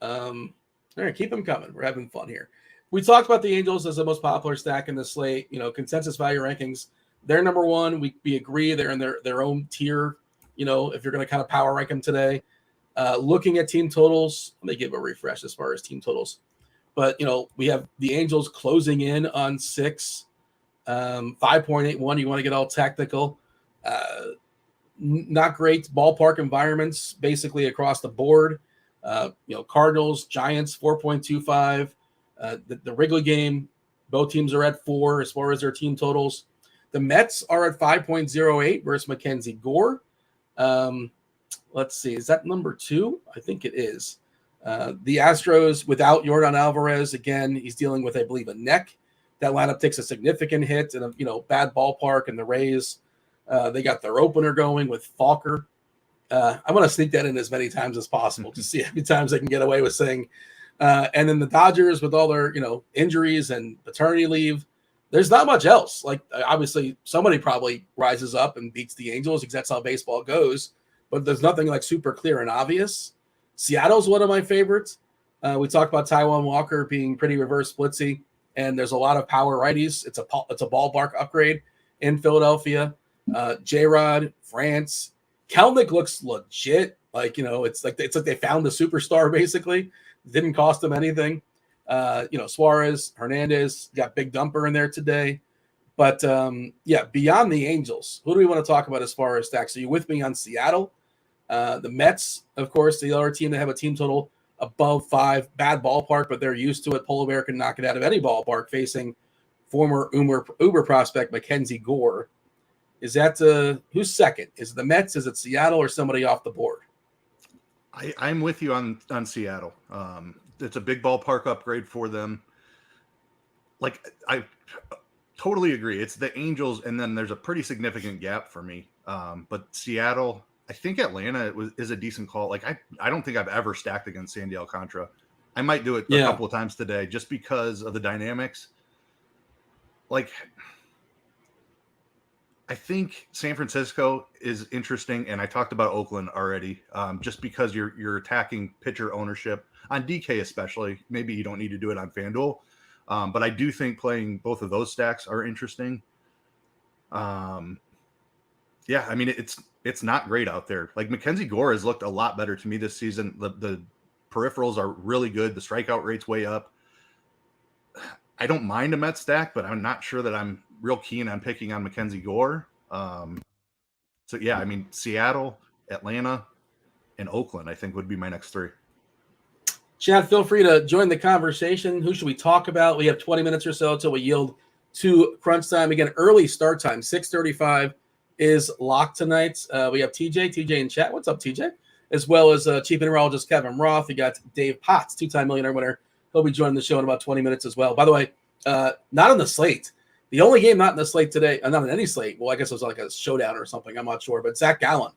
All right, keep them coming. We're having fun here. We talked about the Angels as the most popular stack in the slate. Consensus value rankings. They're number 1. We agree they're in their own tier. If you're going to kind of power rank them today. Looking at team totals, let me give a refresh as far as team totals. But, we have the Angels closing in on 6, 5.81. You want to get all technical. Not great ballpark environments, basically across the board. Cardinals, Giants, 4.25. The Wrigley game, both teams are at 4 as far as their team totals. The Mets are at 5.08 versus Mackenzie Gore. Let's see. Is that number 2? I think it is. The Astros without Yordan Alvarez. Again, he's dealing with, I believe, a neck. That lineup takes a significant hit in a bad ballpark. And the Rays, they got their opener going with Falker. I want to sneak that in as many times as possible to see how many times I can get away with saying. And then the Dodgers with all their, injuries and paternity leave, there's not much else. Like, obviously, somebody probably rises up and beats the Angels because that's how baseball goes. But there's nothing like super clear and obvious. Seattle's one of my favorites. We talked about Taijuan Walker being pretty reverse splitsy, and there's a lot of power righties. It's a ballpark upgrade in Philadelphia. J-Rod, France, Kelnick looks legit. Like, it's like they found the superstar basically. Didn't cost them anything. Suarez, Hernandez, got Big Dumper in there today. But beyond the Angels, who do we want to talk about as far as stacks? Are you with me on Seattle? The Mets, of course, the other team that have a team total above 5. Bad ballpark, but they're used to it. Polar Bear can knock it out of any ballpark facing former Uber prospect Mackenzie Gore. Is that who's second? Is it the Mets? Is it Seattle or somebody off the board? I'm with you on Seattle. It's a big ballpark upgrade for them. Like, I totally agree. It's the Angels, and then there's a pretty significant gap for me. But Seattle, I think Atlanta is a decent call. Like, I don't think I've ever stacked against Sandy Alcantara. I might do it a couple of times today just because of the dynamics. Like, I think San Francisco is interesting, and I talked about Oakland already, just because you're attacking pitcher ownership on DK especially. Maybe you don't need to do it on FanDuel, but I do think playing both of those stacks are interesting. I mean, it's not great out there. Like, Mackenzie Gore has looked a lot better to me this season. The peripherals are really good. The strikeout rate's way up. I don't mind a Met stack, but I'm not sure that I'm real keen on picking on Mackenzie Gore. I mean, Seattle, Atlanta, and Oakland, I think, would be my next 3. Chad, feel free to join the conversation. Who should we talk about? We have 20 minutes or so until we yield to crunch time. Again, early start time, 6:35 is locked tonight. We have TJ in chat. What's up, TJ? As well as Chief Mineralogist Kevin Roth. We got Dave Potts, 2-time millionaire winner. He'll be joining the show in about 20 minutes as well. By the way, not on the slate. The only game not in the slate today, not on any slate. Well, I guess it was like a showdown or something. I'm not sure. But Zach Gallen,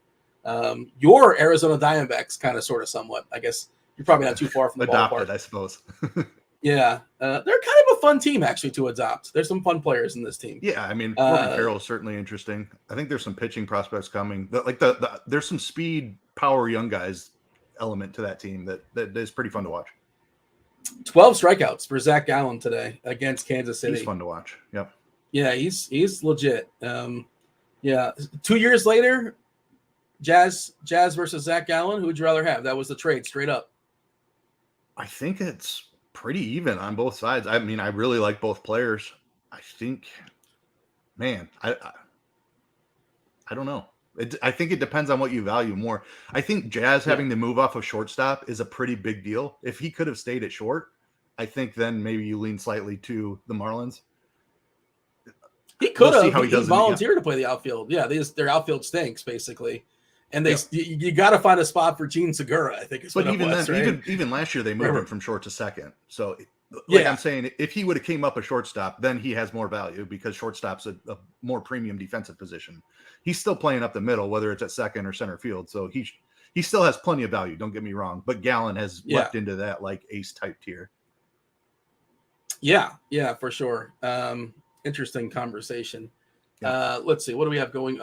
your Arizona Diamondbacks, kind of, sort of, somewhat. I guess you're probably not too far from the adopted, ballpark. I suppose. Yeah, they're kind of a fun team actually to adopt. There's some fun players in this team. Yeah, I mean, Corbin Carroll is certainly interesting. I think there's some pitching prospects coming. There's some speed, power, young guys element to that team that is pretty fun to watch. 12 strikeouts for Zach Gallen today against Kansas City. He's fun to watch. Yep. Yeah, he's legit. 2 years later, Jazz versus Zach Gallen. Who would you rather have? That was the trade, straight up. I think it's pretty even on both sides. I mean, I really like both players. I think, man, I don't know. I think it depends on what you value more. I think Jazz having to move off of shortstop is a pretty big deal. If he could have stayed at short, I think then maybe you lean slightly to the Marlins. He could have. He volunteered to play the outfield. Yeah, their outfield stinks basically, and you got to find a spot for Gene Segura. I think is what it was, right? even last year they moved him from short to second. So, I'm saying, if he would have came up a shortstop, then he has more value because shortstop's a more premium defensive position. He's still playing up the middle, whether it's at second or center field. So he still has plenty of value. Don't get me wrong, but Gallen has leapt into that like ace type tier. Yeah, for sure. Interesting conversation. Yeah. Let's see. What do we have going?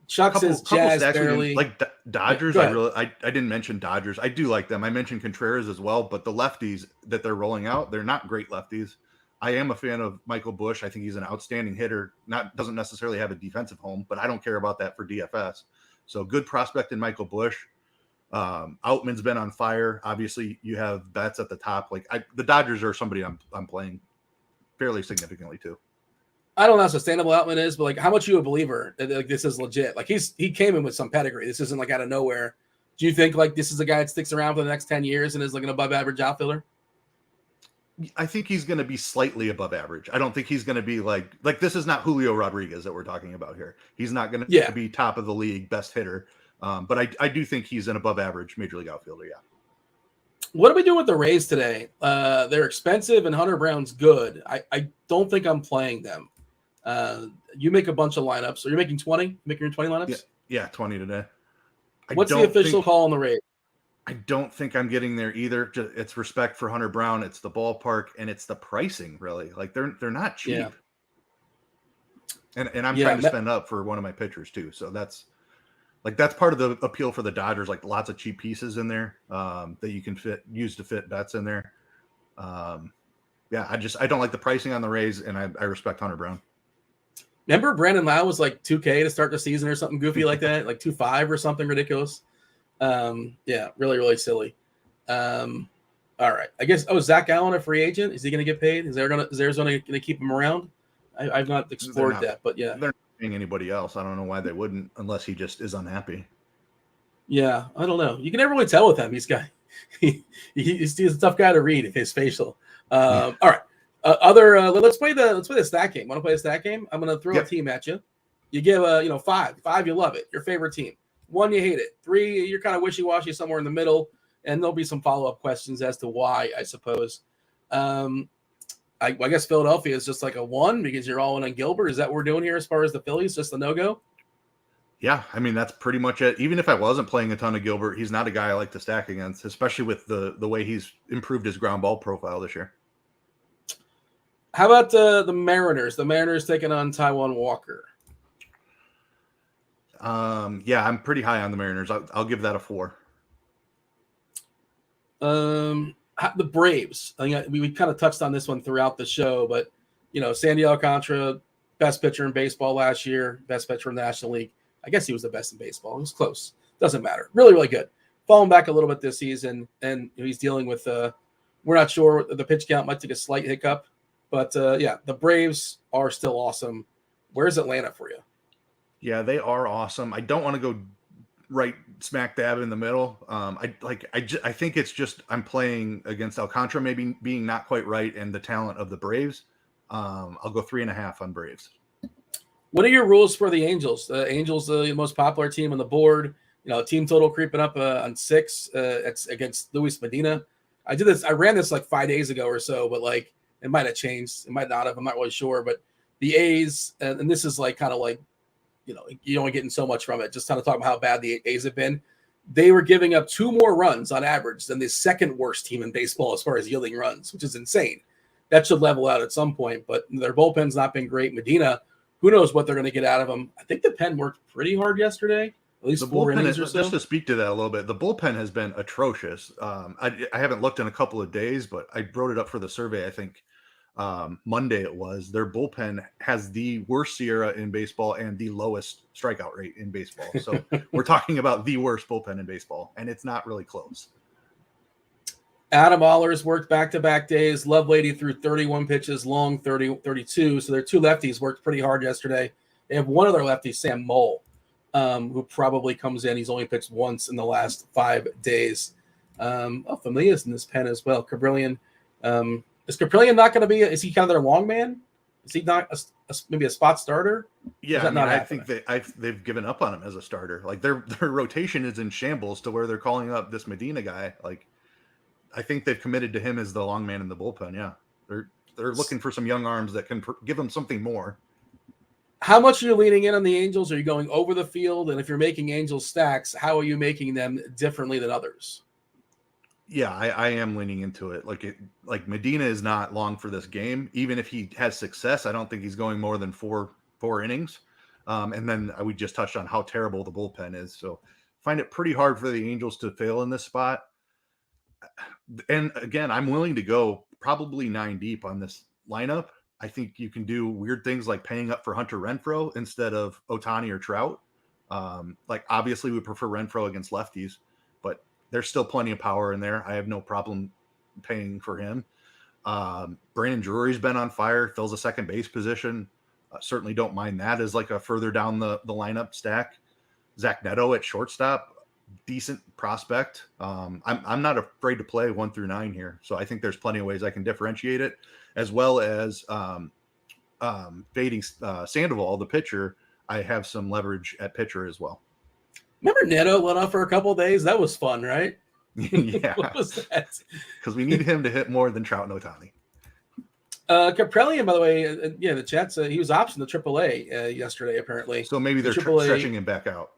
Chuck says Jazz barely. Like Dodgers, I didn't mention Dodgers. I do like them. I mentioned Contreras as well, but the lefties that they're rolling out, they're not great lefties. I am a fan of Michael Busch. I think he's an outstanding hitter. Doesn't necessarily have a defensive home, but I don't care about that for DFS. So good prospect in Michael Busch. Outman's been on fire. Obviously, you have Betts at the top. The Dodgers are somebody I'm playing fairly significantly too. I don't know how sustainable Outman is, but how much are you a believer that this is legit? He came in with some pedigree. This isn't out of nowhere. Do you think this is a guy that sticks around for the next 10 years and is an above average outfielder? I think he's going to be slightly above average. I don't think he's going to be like this is not Julio Rodriguez that we're talking about here. He's not going to be top of the league, best hitter. But I do think he's an above average major league outfielder. Yeah. What are we doing with the Rays today? They're expensive and Hunter Brown's good. I don't think I'm playing them. You make a bunch of lineups. So you're making 20? Making your 20 lineups? Yeah, 20 today. What's the official call on the Rays? I don't think I'm getting there either. It's respect for Hunter Brown. It's the ballpark, and it's the pricing. Really, like they're not cheap. Yeah. And I'm trying to spend up for one of my pitchers too. So that's part of the appeal for the Dodgers. Like lots of cheap pieces in there that you can use to fit bets in there. Yeah, I don't like the pricing on the Rays, and I respect Hunter Brown. Remember Brandon Lau was like 2K to start the season or something goofy like that, like 2.5 or something ridiculous. Yeah, really, really silly. All right. I guess Zach Allen, a free agent. Is he going to get paid? Is Arizona going to keep him around? I've not explored that, but yeah. They're not paying anybody else. I don't know why they wouldn't, unless he just is unhappy. Yeah, I don't know. You can never really tell with him. He's a tough guy to read his facial. All right. Let's play the stat game. Want to play a stat game? I'm going to throw a team at you. You give 5 you love it, your favorite team. 1 you hate it. 3 you're kind of wishy-washy, somewhere in the middle, and there'll be some follow-up questions as to why, I suppose. I guess Philadelphia is just like a 1 because you're all in on Gilbert. Is that what we're doing here as far as the Phillies? Just a no-go? Yeah, I mean, that's pretty much it. Even if I wasn't playing a ton of Gilbert, he's not a guy I like to stack against, especially with the way he's improved his ground ball profile this year. How about the Mariners? The Mariners taking on Taijuan Walker. Yeah, I'm pretty high on the Mariners. I'll give that a 4. The Braves. I think we kind of touched on this one throughout the show, but Sandy Alcantara, best pitcher in baseball last year, best pitcher in the National League. I guess he was the best in baseball. It was close. Doesn't matter. Really, really good. Falling back a little bit this season, and he's dealing with we're not sure. The pitch count might take a slight hiccup, but the Braves are still awesome. Where's Atlanta for you? Yeah, they are awesome. I don't want to go right smack dab in the middle. I think it's just I'm playing against Alcantara maybe being not quite right and the talent of the Braves. I'll go 3.5 on Braves. What are your rules for the Angels? The Angels, the most popular team on the board. Team total creeping up on 6. It's against Luis Medina. I ran this like 5 days ago or so, but like it might have changed. It might not have. I'm not really sure. But the A's, and this is like kind of like, you're only getting so much from it. Just kind of talking about how bad the A's have been. They were giving up 2 more runs on average than the second worst team in baseball as far as yielding runs, which is insane. That should level out at some point. But their bullpen's not been great. Medina, who knows what they're going to get out of them. I think the pen worked pretty hard yesterday, at least 4 innings or so. Just to speak to that a little bit, the bullpen has been atrocious. I haven't looked in a couple of days, but I wrote it up for the survey, I think Monday it was. Their bullpen has the worst Sierra in baseball and the lowest strikeout rate in baseball. So we're talking about the worst bullpen in baseball, and it's not really close. Adam Allers worked back-to-back days. Lovelady threw 31 pitches, Long 32. So their 2 lefties worked pretty hard yesterday. They have one other lefty, Sam Mole, who probably comes in. He's only pitched once in the last 5 days. Familia's in this pen as well. Cabrillion. Is Caprillion not going to be? Is he kind of their long man? Is he not maybe a spot starter? Yeah, I think they've given up on him as a starter. Like their rotation is in shambles to where they're calling up this Medina guy. Like I think they've committed to him as the long man in the bullpen. Yeah, they're looking for some young arms that can give them something more. How much are you leaning in on the Angels? Are you going over the field? And if you're making Angels stacks, how are you making them differently than others? Yeah, I am leaning into it. Like Medina is not long for this game. Even if he has success, I don't think he's going more than four innings. And then we just touched on how terrible the bullpen is. So find it pretty hard for the Angels to fail in this spot. And again, I'm willing to go probably 9 deep on this lineup. I think you can do weird things like paying up for Hunter Renfroe instead of Ohtani or Trout. Like obviously we prefer Renfroe against lefties, but there's still plenty of power in there. I have no problem paying for him. Brandon Drury's been on fire, fills a second base position. Certainly don't mind that as like a further down the lineup stack. Zach Neto at shortstop, decent prospect. I'm not afraid to play 1 through 9 here. So I think there's plenty of ways I can differentiate it, as well as fading Sandoval, the pitcher. I have some leverage at pitcher as well. Remember Neto went off for a couple of days? That was fun, right? Yeah. What was that? Because we need him to hit more than Trout and Ohtani. Caprellian, by the way, the chat's he was optioned to AAA yesterday, apparently. So maybe they're stretching him back out.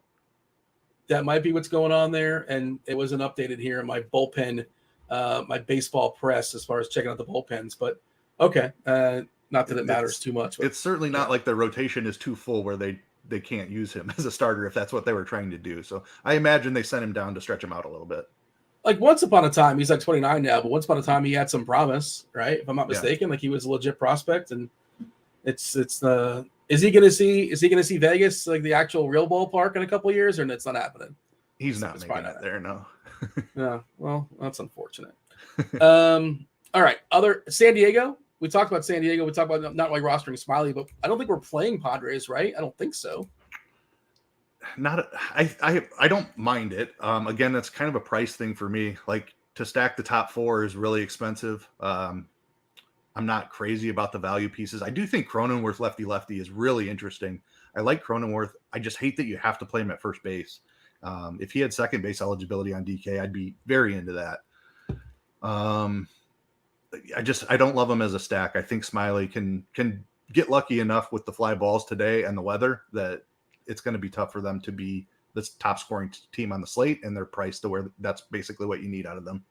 that might be what's going on there. And it wasn't updated here in my bullpen, my baseball press as far as checking out the bullpens. But okay, not that it matters too much. But, it's certainly not like the rotation is too full where they can't use him as a starter if that's what they were trying to do. So I imagine they sent him down to stretch him out a little bit. Like once upon a time, he's like 29 now, but once upon a time he had some promise, right? If I'm not mistaken, like he was a legit prospect, and it's the is he gonna see Vegas, like the actual real ballpark, in a couple of years, or it's not happening? He's not making it there, no. Yeah, well, that's unfortunate. All right, other San Diego. We talked about San Diego. We talked about not like rostering Smiley, but I don't think we're playing Padres, right? I don't think so. I don't mind it. Again, that's kind of a price thing for me. Like to stack the top 4 is really expensive. I'm not crazy about the value pieces. I do think Cronenworth lefty is really interesting. I like Cronenworth. I just hate that you have to play him at first base. If he had second base eligibility on DK, I'd be very into that. I don't love him as a stack. I think Smiley can get lucky enough with the fly balls today and the weather that it's going to be tough for them to be the top scoring team on the slate, and they're priced to where that's basically what you need out of them.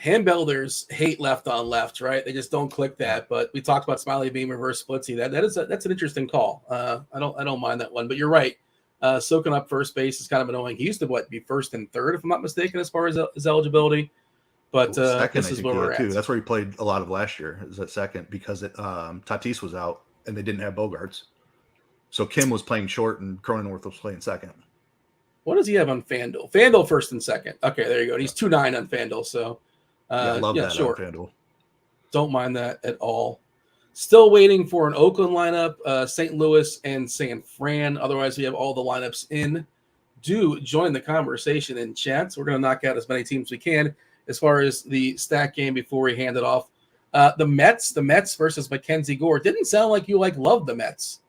Handbuilders hate left on left, right? They just don't click that. But we talked about Smiley being reverse splitsy. That's an interesting call. I don't mind that one. But you're right. Soaking up first base is kind of annoying. He used to be first and third, if I'm not mistaken, as far as his eligibility. But second, this is where we're at. That's where he played a lot of last year. Is at second because Tatis was out and they didn't have Bogarts. So Kim was playing short and Cronenworth was playing second. What does he have on FanDuel? FanDuel first and second. Okay, there you go. He's 2.9 on FanDuel. So I love that sure. on FanDuel. Don't mind that at all. Still waiting for an Oakland lineup, St. Louis and San Fran. Otherwise, we have all the lineups in. Do join the conversation in chat. So we're going to knock out as many teams as we can as far as the stack game before we hand it off. The Mets versus Mackenzie Gore. Didn't sound like you loved the Mets.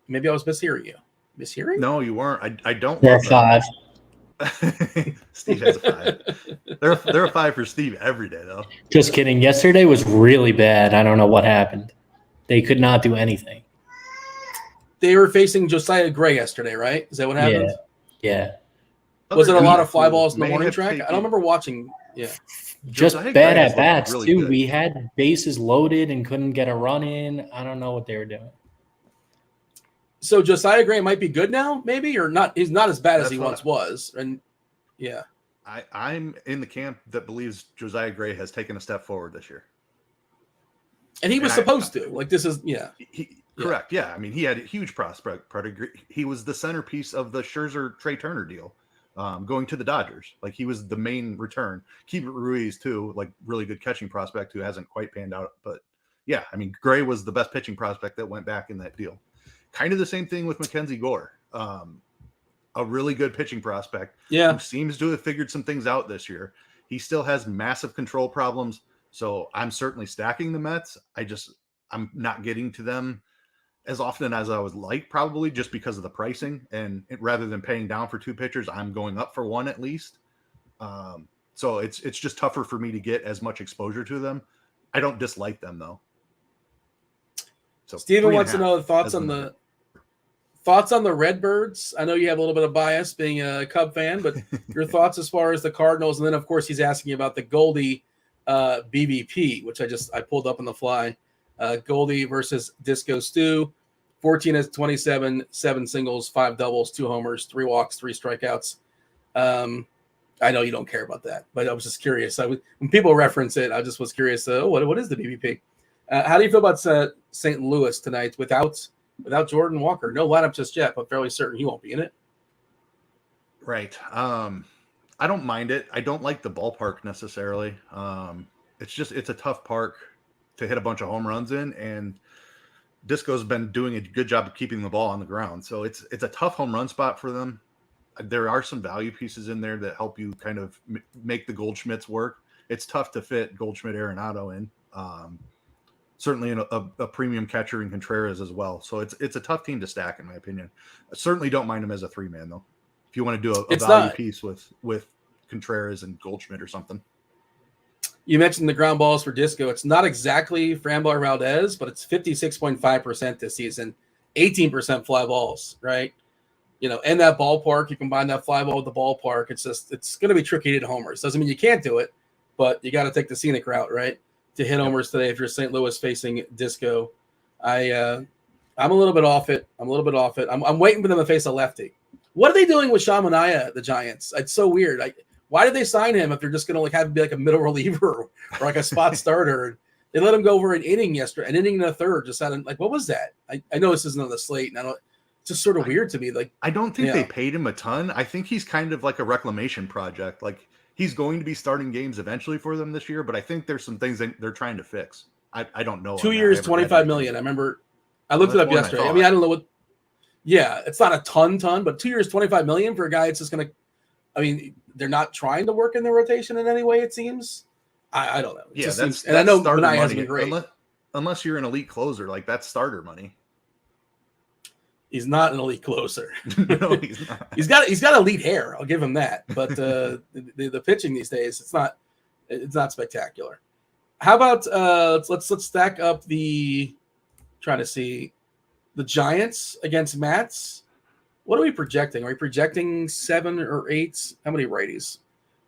Maybe I was mishearing you. Mishearing? No, you weren't. I don't. They're 5. Steve has a 5. They're a 5 for Steve every day, though. Just kidding. Yesterday was really bad. I don't know what happened. They could not do anything. They were facing Josiah Gray yesterday, right? Is that what happened? Yeah. Was it a lot of fly balls in the warning track? I don't remember watching. Yeah. Just Josiah bad Gray at bats, really too. good. We had bases loaded and couldn't get a run in. I don't know what they were doing. So Josiah Gray might be good now, maybe, or not? He's not as bad as he once was. And yeah. I'm in the camp that believes Josiah Gray has taken a step forward this year. And he was supposed to. This is, Correct. Yeah. I mean, he had a huge prospect. He was the centerpiece of the Scherzer Trey Turner deal, going to the Dodgers. He was the main return. Keibert Ruiz, too, really good catching prospect who hasn't quite panned out. But yeah, I mean, Gray was the best pitching prospect that went back in that deal. Kind of the same thing with Mackenzie Gore. A really good pitching prospect who seems to have figured some things out this year. He still has massive control problems, so I'm certainly stacking the Mets. I'm not getting to them as often as I would like, probably just because of the pricing. And rather than paying down for 2 pitchers, I'm going up for 1 at least. So it's just tougher for me to get as much exposure to them. I don't dislike them, though. So Steven wants to know the thoughts on the Redbirds. I know you have a little bit of bias being a Cub fan, but your thoughts as far as the Cardinals. And then, of course, he's asking about the Goldie BBP, which I pulled up on the fly. Goldie versus Disco Stew. 14 as 27, 7 singles, 5 doubles, 2 homers, 3 walks, 3 strikeouts. I know you don't care about that, but I was just curious. When people reference it, I just was curious. What is the BBP? How do you feel about St. Louis tonight without Jordan Walker? No lineup just yet, but fairly certain he won't be in it. Right. I don't mind it. I don't like the ballpark necessarily. It's a tough park to hit a bunch of home runs in, and Disco's been doing a good job of keeping the ball on the ground. So it's a tough home run spot for them. There are some value pieces in there that help you kind of make the Goldschmidts work. It's tough to fit Goldschmidt Arenado in. Certainly a premium catcher in Contreras as well. So it's a tough team to stack, in my opinion. I certainly don't mind him as a 3-man, though. If you want to do a value piece with Contreras and Goldschmidt or something. You mentioned the ground balls for Disco. It's not exactly Framber Valdez, but it's 56.5% this season, 18% fly balls, right? and that ballpark, you combine that fly ball with the ballpark. It's going to be tricky to hit homers. Doesn't mean you can't do it, but you got to take the scenic route, right? To hit homers today if you're St. Louis facing Disco. I'm a little bit off it. I'm waiting for them to face a lefty. What are they doing with Sean Manaea, the Giants? It's so weird. Why did they sign him if they're just going to have him be like a middle reliever or like a spot starter? They let him go over an inning yesterday, an inning and a third. Just had what was that? I know this isn't on the slate, and it's just sort of weird to me. I don't think they paid him a ton. I think he's kind of like a reclamation project. Like he's going to be starting games eventually for them this year, but I think there's some things they're trying to fix. I don't know. 2 years, $25 million. I remember I looked it up yesterday. I don't know what. Yeah, it's not a ton, but 2 years, $25 million for a guy. It's just going to. They're not trying to work in the rotation in any way. It seems. I don't know. That's I know Manaea hasn't been great. Unless you're an elite closer, like that's starter money. He's not an elite closer. No, he's not. he's got elite hair. I'll give him that. But the pitching these days, it's not spectacular. How about let's stack up trying to see the Giants against Mats. What are we projecting? Are we projecting 7 or 8? How many righties?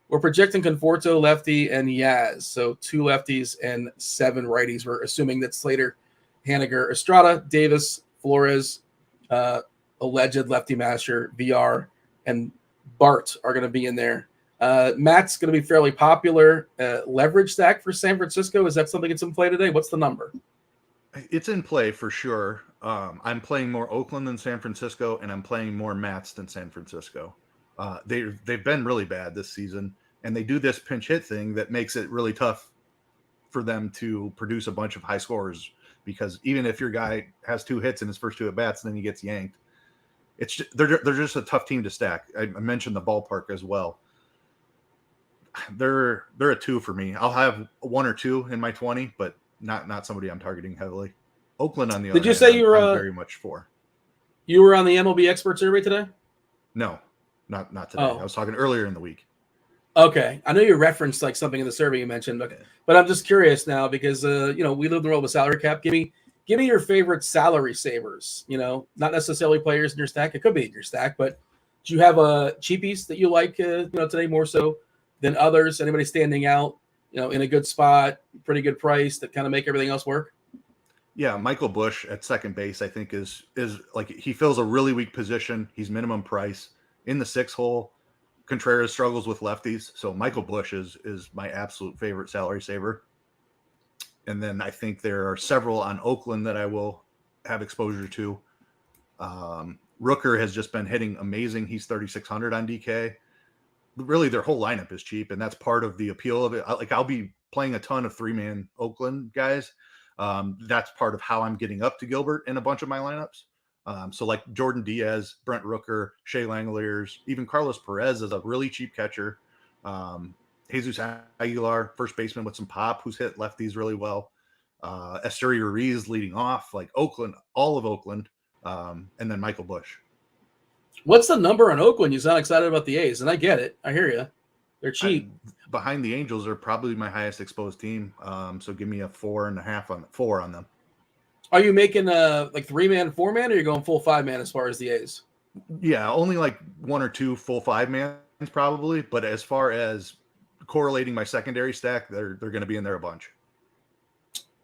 We're projecting Conforto, lefty, and Yaz. So 2 lefties and 7 righties. We're assuming that Slater, Haniger, Estrada, Davis, Flores, alleged lefty masher, VR, and Bart are going to be in there. Matt's going to be fairly popular. Leverage stack for San Francisco. Is that something that's in play today? What's the number? It's in play for sure. I'm playing more Oakland than San Francisco, and I'm playing more Mats than San Francisco. They've been really bad this season, and they do this pinch hit thing that makes it really tough for them to produce a bunch of high scorers. Because even if your guy has 2 hits in his first 2 at bats, then he gets yanked. They're just a tough team to stack. I mentioned the ballpark as well. They're a 2 for me. I'll have 1 or 2 in my 20, but not somebody I'm targeting heavily. Oakland on the other hand, Did you say you were I'm very much for? You were on the MLB expert survey today? No, not today. I was talking earlier in the week. Okay, I know you referenced something in the survey you mentioned, but I'm just curious now because we live in the world of salary cap. Give me your favorite salary savers. Not necessarily players in your stack. It could be in your stack, but do you have cheapies that you like? Today more so than others. Anybody standing out? In a good spot, pretty good price that kind of make everything else work. Yeah, Michael Busch at second base, I think is like he fills a really weak position. He's minimum price in the 6 hole. Contreras struggles with lefties, so Michael Busch is my absolute favorite salary saver. And then I think there are several on Oakland that I will have exposure to. Rooker has just been hitting amazing. He's 3,600 on DK. Really, their whole lineup is cheap, and that's part of the appeal of it. I'll be playing a ton of 3-man Oakland guys. That's part of how I'm getting up to Gilbert in a bunch of my lineups. So like Jordan Diaz, Brent Rooker, Shea Langoliers, even Carlos Perez is a really cheap catcher. Jesus Aguilar, first baseman with some pop, who's hit lefties really well. Esteury Ruiz leading off, like Oakland, all of Oakland, and then Michael Busch. What's the number on Oakland? You sound excited about the A's, and I get it. I hear you. They're cheap. Behind the Angels are probably my highest exposed team. So give me a 4.5 on them. Are you making 3-man, 4-man, or are you going full 5-man as far as the A's? Yeah, only 1 or 2 full 5-mans probably. But as far as correlating my secondary stack, they're going to be in there a bunch.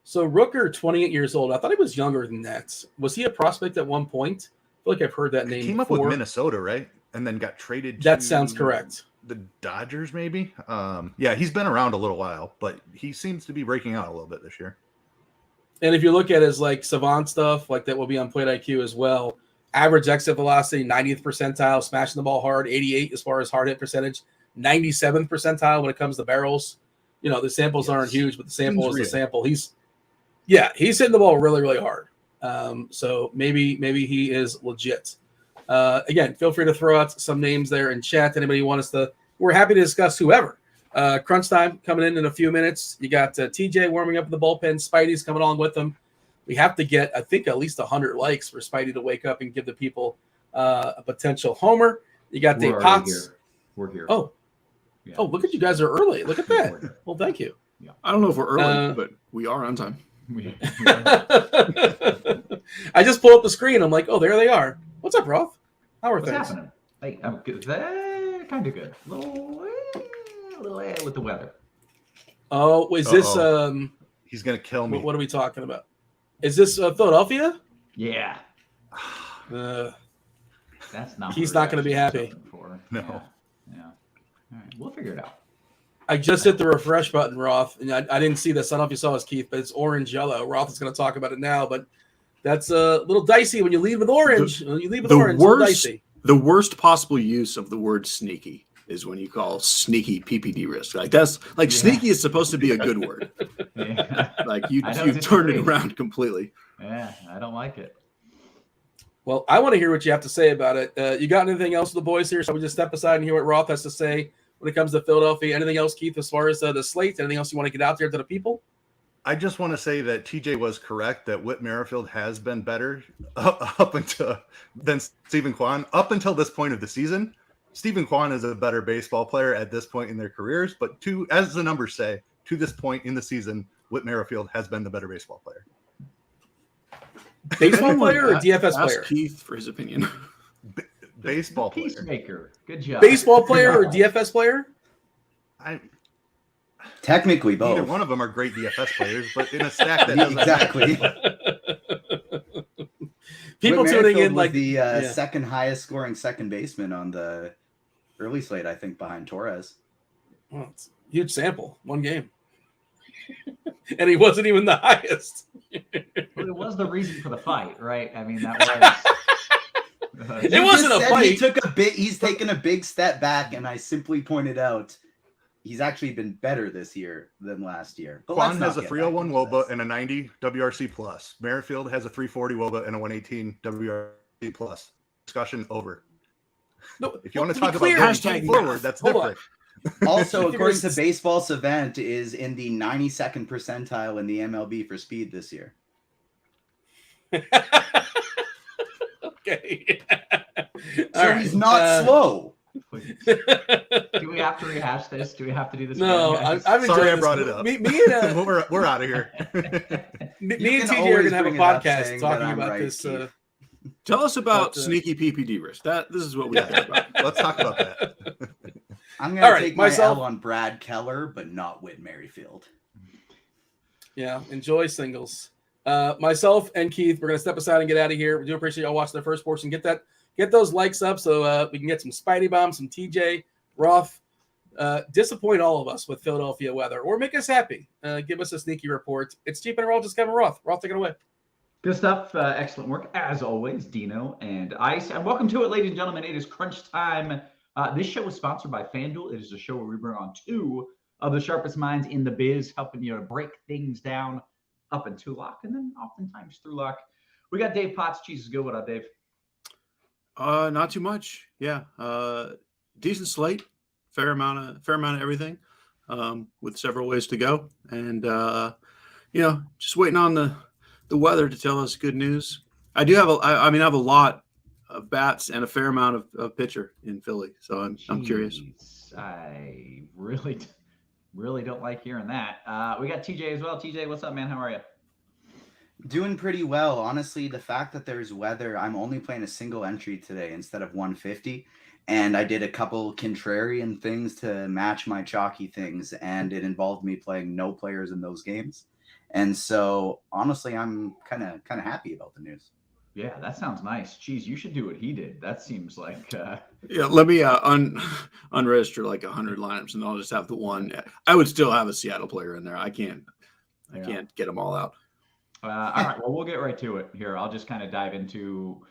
So Rooker, 28 years old. I thought he was younger than that. Was he a prospect at one point? I feel like I've heard that name. He came before. up with Minnesota, right? And then got traded. That sounds correct. The Dodgers, maybe. Yeah, he's been around a little while, but he seems to be breaking out a little bit this year. And if you look at his savant stuff, that will be on Plate IQ as well. Average exit velocity, 90th percentile, smashing the ball hard, 88 as far as hard hit percentage, 97th percentile when it comes to barrels. The samples aren't huge, but the sample is the sample. He's hitting the ball really, really hard. So maybe he is legit. Again, feel free to throw out some names there in chat. Anybody want us to? We're happy to discuss whoever. Crunch time coming in a few minutes. You got TJ warming up in the bullpen. Spidey's coming along with them. We have to get, I think, at least 100 likes for Spidey to wake up and give the people a potential homer. You got Dave Potts. We're here. Oh, yeah. Oh, look at you guys are early. Look at that. Well, thank you. Yeah. I don't know if we're early, but we are on time. I just pulled up the screen. I'm like, oh, there they are. What's up, Roth? How are What's things? happening? Hey, I'm good. Kind of good. A little with the weather. Oh, is this He's gonna kill me. What are we talking about? Is this Philadelphia? Yeah. That's not. He's not going to be happy. No. Yeah. All right. We'll figure it out. I just hit the refresh button, Roth, and I didn't see this. I don't know if you saw this, Keith, but it's orange yellow. Roth is going to talk about it now, but that's a little dicey when you lead with orange. The worst possible use of the word sneaky is when you call sneaky PPD risk. Like that's like sneaky is supposed to be a good word. Like you turned it around completely. Yeah, I don't like it. Well, I want to hear what you have to say about it. You got anything else with the boys here? So we just step aside and hear what Roth has to say when it comes to Philadelphia. Anything else, Keith, as far as the slate? Anything else you want to get out there to the people? I just want to say that TJ was correct that Whit Merrifield has been better up until than Stephen Kwan. Up until this point of the season, Stephen Kwan is a better baseball player at this point in their careers. But as the numbers say, to this point in the season, Whit Merrifield has been the better baseball player. Baseball player or DFS player? Ask Keith for his opinion. Baseball player. Peacemaker. Good job. Baseball player or DFS player? Technically both. Either one of them are great DFS players, but in a stack that doesn't exactly. People tuning in like the second highest scoring second baseman on the early slate, I think, behind Torres. Well, it's a huge sample, one game. And he wasn't even the highest. Well, it was the reason for the fight, right? I mean, that was. It wasn't a fight. He's taken a big step back, and I simply pointed out he's actually been better this year than last year. Kwan has a 301 WOBA and a 90 WRC plus. Merrifield has a 340 WOBA and a 118 WRC plus. Discussion over. No, if you want to talk about hashtag forward, that's different. Also, according to Baseball Savant, is in the 92nd percentile in the MLB for speed this year. Okay. So he's not slow. Do we have to rehash this? Do we have to do this? No, I'm sorry I brought it up. Me and we're out of here. me and TJ are going to have a podcast talking about this. Tell us about sneaky PPD risk. This is what we care about. Let's talk about that. I'm going to take myself on Brad Keller, but not Whit Merrifield. Yeah, enjoy singles. Myself and Keith, we're going to step aside and get out of here. We do appreciate y'all watching the first portion. Get those likes up so we can get some Spidey Bombs, some TJ, Roth. Disappoint all of us with Philadelphia weather or make us happy. Give us a sneaky report. It's cheap and roll. Just Kevin Roth. Roth, take it away. Good stuff. Excellent work, as always, Dino and Ice. And welcome to it, ladies and gentlemen. It is crunch time. This show is sponsored by Fanduel. It is a show where we bring on two of the sharpest minds in the biz, helping you to break things down up into lock and then oftentimes through lock. We got Dave Potts. Cheeseisgood. What up, Dave? Not too much. Yeah. Decent slate. Fair amount of everything. With several ways to go. And just waiting on the weather to tell us good news. I do have I have a lot of bats and a fair amount of pitcher in Philly. So I'm curious. I really don't like hearing that. We got TJ as well. TJ, what's up, man? How are you? Doing pretty well. Honestly, the fact that there's weather, I'm only playing a single entry today instead of 150. And I did a couple contrarian things to match my chalky things. And it involved me playing no players in those games. And so, honestly, I'm kind of happy about the news. Yeah, that sounds nice. Geez, you should do what he did. That seems like... Yeah, let me unregister like 100 lineups, and I'll just have the one. I would still have a Seattle player in there. I can't get them all out. All right, well, we'll get right to it here. I'll just kind of dive into...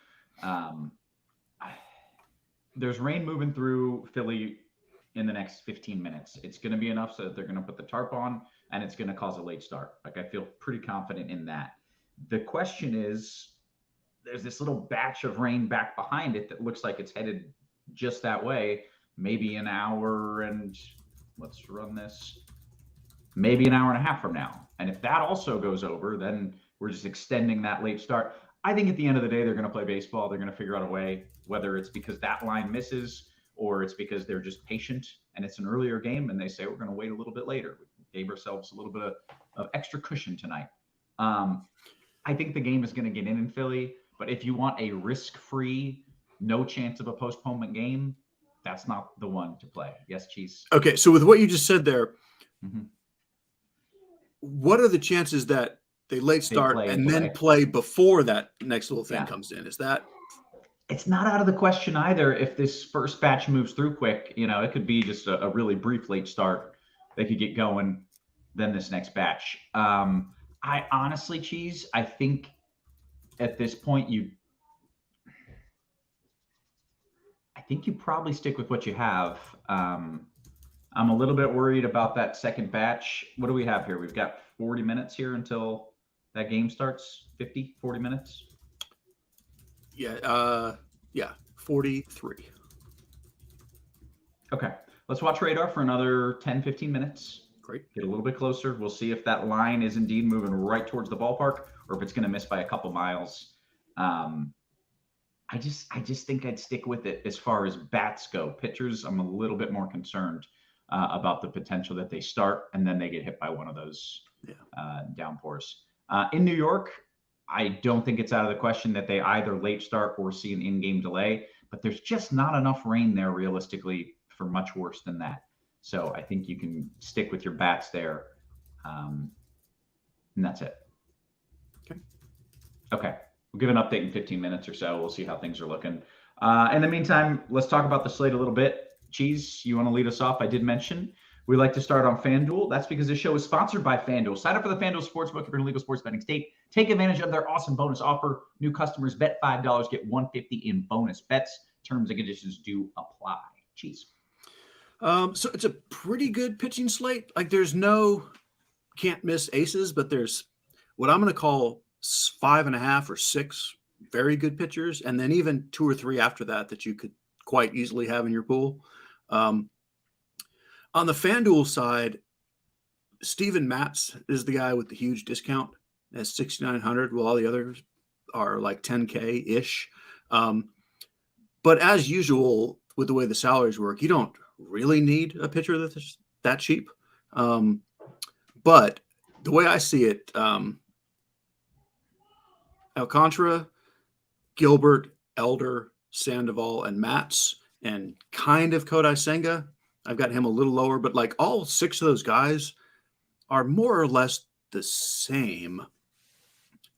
there's rain moving through Philly in the next 15 minutes. It's going to be enough so that they're going to put the tarp on, and it's going to cause a late start. Like, I feel pretty confident in that. The question is, there's this little batch of rain back behind it that looks like it's headed just that way. Maybe an hour and let's run this. Maybe an hour and a half from now. And if that also goes over, then we're just extending that late start. I think at the end of the day, they're going to play baseball. They're going to figure out a way, whether it's because that line misses or it's because they're just patient and it's an earlier game and they say, we're going to wait a little bit later. We gave ourselves a little bit of extra cushion tonight. I think the game is going to get in Philly, but if you want a risk-free no chance of a postponement game, that's not the one to play. Yes, Cheese. Okay, so with what you just said there, Mhm. what are the chances that they late start play and delay. then play before that next little thing Yeah. comes in? Is that It's not out of the question either. If this first batch moves through quick, it could be just a really brief late start. They could get going, then this next batch. I honestly, Cheese, I think at this point I think you probably stick with what you have. I'm a little bit worried about that second batch. What do we have here? We've got 40 minutes here until that game starts. 50, 40 minutes. yeah, 43. Okay. Let's watch radar for another 10, 15 minutes. Great. Get a little bit closer. We'll see if that line is indeed moving right towards the ballpark or if it's going to miss by a couple miles. I just think I'd stick with it as far as bats go. Pitchers, I'm a little bit more concerned about the potential that they start and then they get hit by one of those downpours. In New York, I don't think it's out of the question that they either late start or see an in-game delay, but there's just not enough rain there realistically for much worse than that. So I think you can stick with your bats there. And that's it. Okay. We'll give an update in 15 minutes or so. We'll see how things are looking. In the meantime, let's talk about the slate a little bit. Cheese, you want to lead us off? I did mention we like to start on Fanduel. That's because this show is sponsored by Fanduel. Sign up for the Fanduel Sportsbook if you're in a legal sports betting state. Take advantage of their awesome bonus offer. New customers bet $5, get $150 in bonus bets. Terms and conditions do apply. Cheese. So it's a pretty good pitching slate. Like there's no can't miss aces, but there's what I'm going to call 5.5 or 6 very good pitchers, and then even 2 or 3 after that you could quite easily have in your pool. On the FanDuel side, Steven Matz is the guy with the huge discount at 6,900, while all the others are like 10K ish. But as usual, with the way the salaries work, you don't really need a pitcher that's that cheap. But the way I see it, Alcantara, Gilbert, Elder, Sandoval, and Matz, and kind of Kodai Senga. I've got him a little lower, but like all 6 of those guys are more or less the same.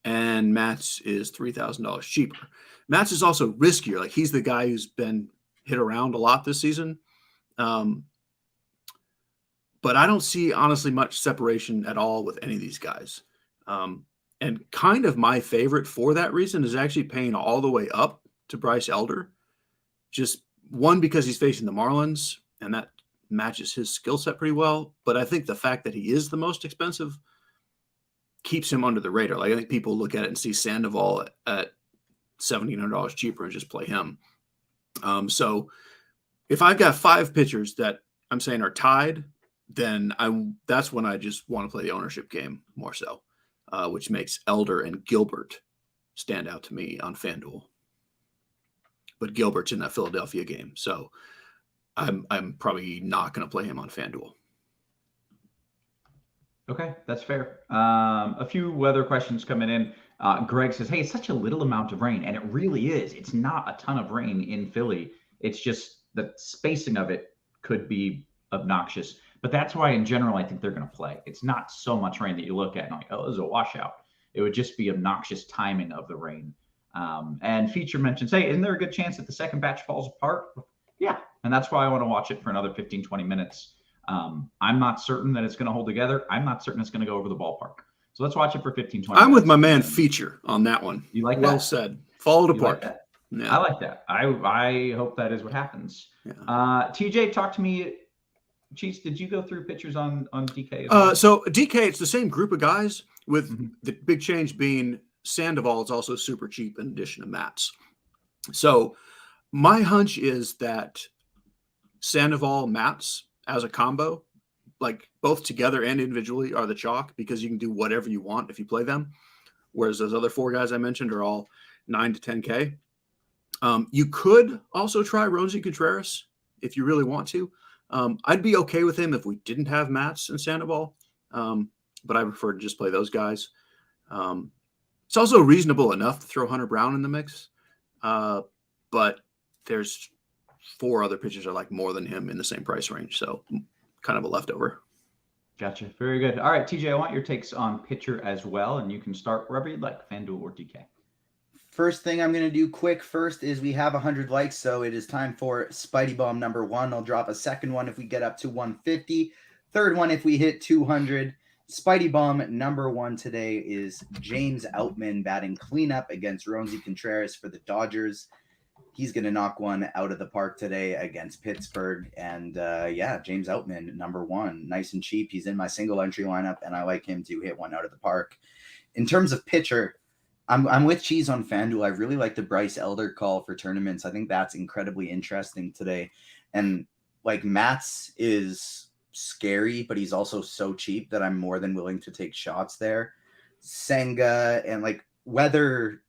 And Matz is $3,000 cheaper. Matz is also riskier. Like he's the guy who's been hit around a lot this season. But I don't see honestly much separation at all with any of these guys. And kind of my favorite for that reason is actually paying all the way up to Bryce Elder. Just one, because he's facing the Marlins, and that matches his skill set pretty well. But I think the fact that he is the most expensive keeps him under the radar. Like I think people look at it and see Sandoval at $1,700 cheaper and just play him. So if I've got 5 pitchers that I'm saying are tied, then that's when I just want to play the ownership game more so. Which makes Elder and Gilbert stand out to me on FanDuel. But Gilbert's in that Philadelphia game, so I'm probably not going to play him on FanDuel. Okay, that's fair. A few weather questions coming in. Greg says, hey, it's such a little amount of rain, and it really is. It's not a ton of rain in Philly. It's just the spacing of it could be obnoxious. But that's why, in general, I think they're going to play. It's not so much rain that you look at and like, oh, this is a washout. It would just be obnoxious timing of the rain. And Feature mentions, hey, isn't there a good chance that the second batch falls apart? Yeah, and that's why I want to watch it for another 15, 20 minutes. I'm not certain that it's going to hold together. I'm not certain it's going to go over the ballpark. So let's watch it for 15, 20 minutes. I'm with my man Feature on that one. You like that? Well said. Fall it apart. Like Yeah. I like that. I hope that is what happens. Yeah. TJ, talk to me. Cheese, did you go through pictures on DK as well? So DK, it's the same group of guys with the big change being Sandoval is also super cheap in addition to Matz. So my hunch is that Sandoval, Matz as a combo, like both together and individually, are the chalk because you can do whatever you want if you play them. Whereas those other 4 guys I mentioned are all 9 to 10K. You could also try Rosie Contreras if you really want to. I'd be okay with him if we didn't have Matz and Sandoval, but I prefer to just play those guys. It's also reasonable enough to throw Hunter Brown in the mix, but there's 4 other pitchers I like more than him in the same price range. So kind of a leftover. Gotcha. Very good. All right, TJ, I want your takes on pitcher as well, and you can start wherever you'd like, FanDuel or DK. First thing I'm going to do quick first is we have 100 likes, so it is time for Spidey Bomb number 1. I'll drop a second one if we get up to 150. Third one if we hit 200. Spidey Bomb number 1 today is James Outman batting cleanup against Roansy Contreras for the Dodgers. He's going to knock one out of the park today against Pittsburgh. And yeah, James Outman, number 1, nice and cheap. He's in my single entry lineup, and I like him to hit one out of the park. In terms of pitcher, I'm with Cheese on FanDuel. I really like the Bryce Elder call for tournaments. I think that's incredibly interesting today. And like Matz is scary, but he's also so cheap that I'm more than willing to take shots there. Senga and like whether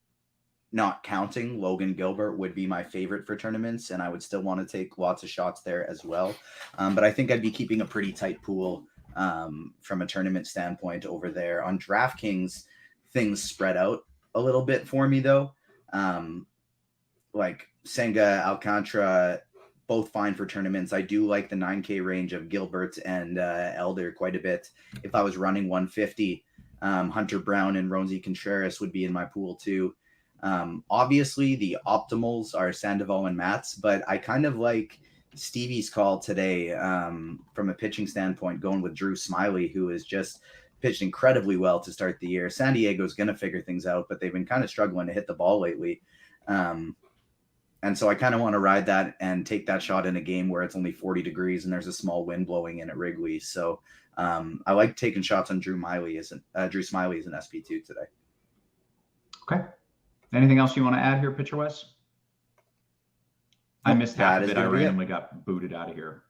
not counting Logan Gilbert would be my favorite for tournaments, and I would still want to take lots of shots there as well. But I think I'd be keeping a pretty tight pool from a tournament standpoint over there. On DraftKings, things spread out a little bit for me though. Like Senga, Alcantara, both fine for tournaments. I do like the 9K range of Gilbert and Elder quite a bit. If I was running 150, Hunter Brown and Roansy Contreras would be in my pool too. Obviously, the optimals are Sandoval and Matz, but I kind of like Stevie's call today from a pitching standpoint, going with Drew Smiley, who has just pitched incredibly well to start the year. San Diego's going to figure things out, but they've been kind of struggling to hit the ball lately. And so I kind of want to ride that and take that shot in a game where it's only 40 degrees and there's a small wind blowing in at Wrigley. So I like taking shots on Drew Smiley as an SP2 today. Okay. Anything else you want to add here, pitcher-wise? I missed half of it. I randomly got booted out of here.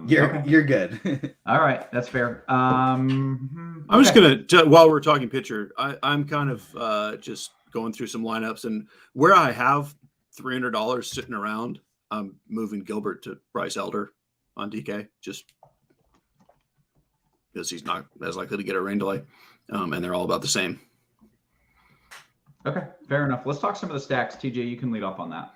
You're good. All right, that's fair. I'm just gonna while we're talking pitcher, I'm kind of just going through some lineups, and where I have $300 sitting around, I'm moving Gilbert to Bryce Elder on DK just because he's not as likely to get a rain delay, and they're all about the same. Okay, fair enough. Let's talk some of the stacks. TJ, you can lead off on that.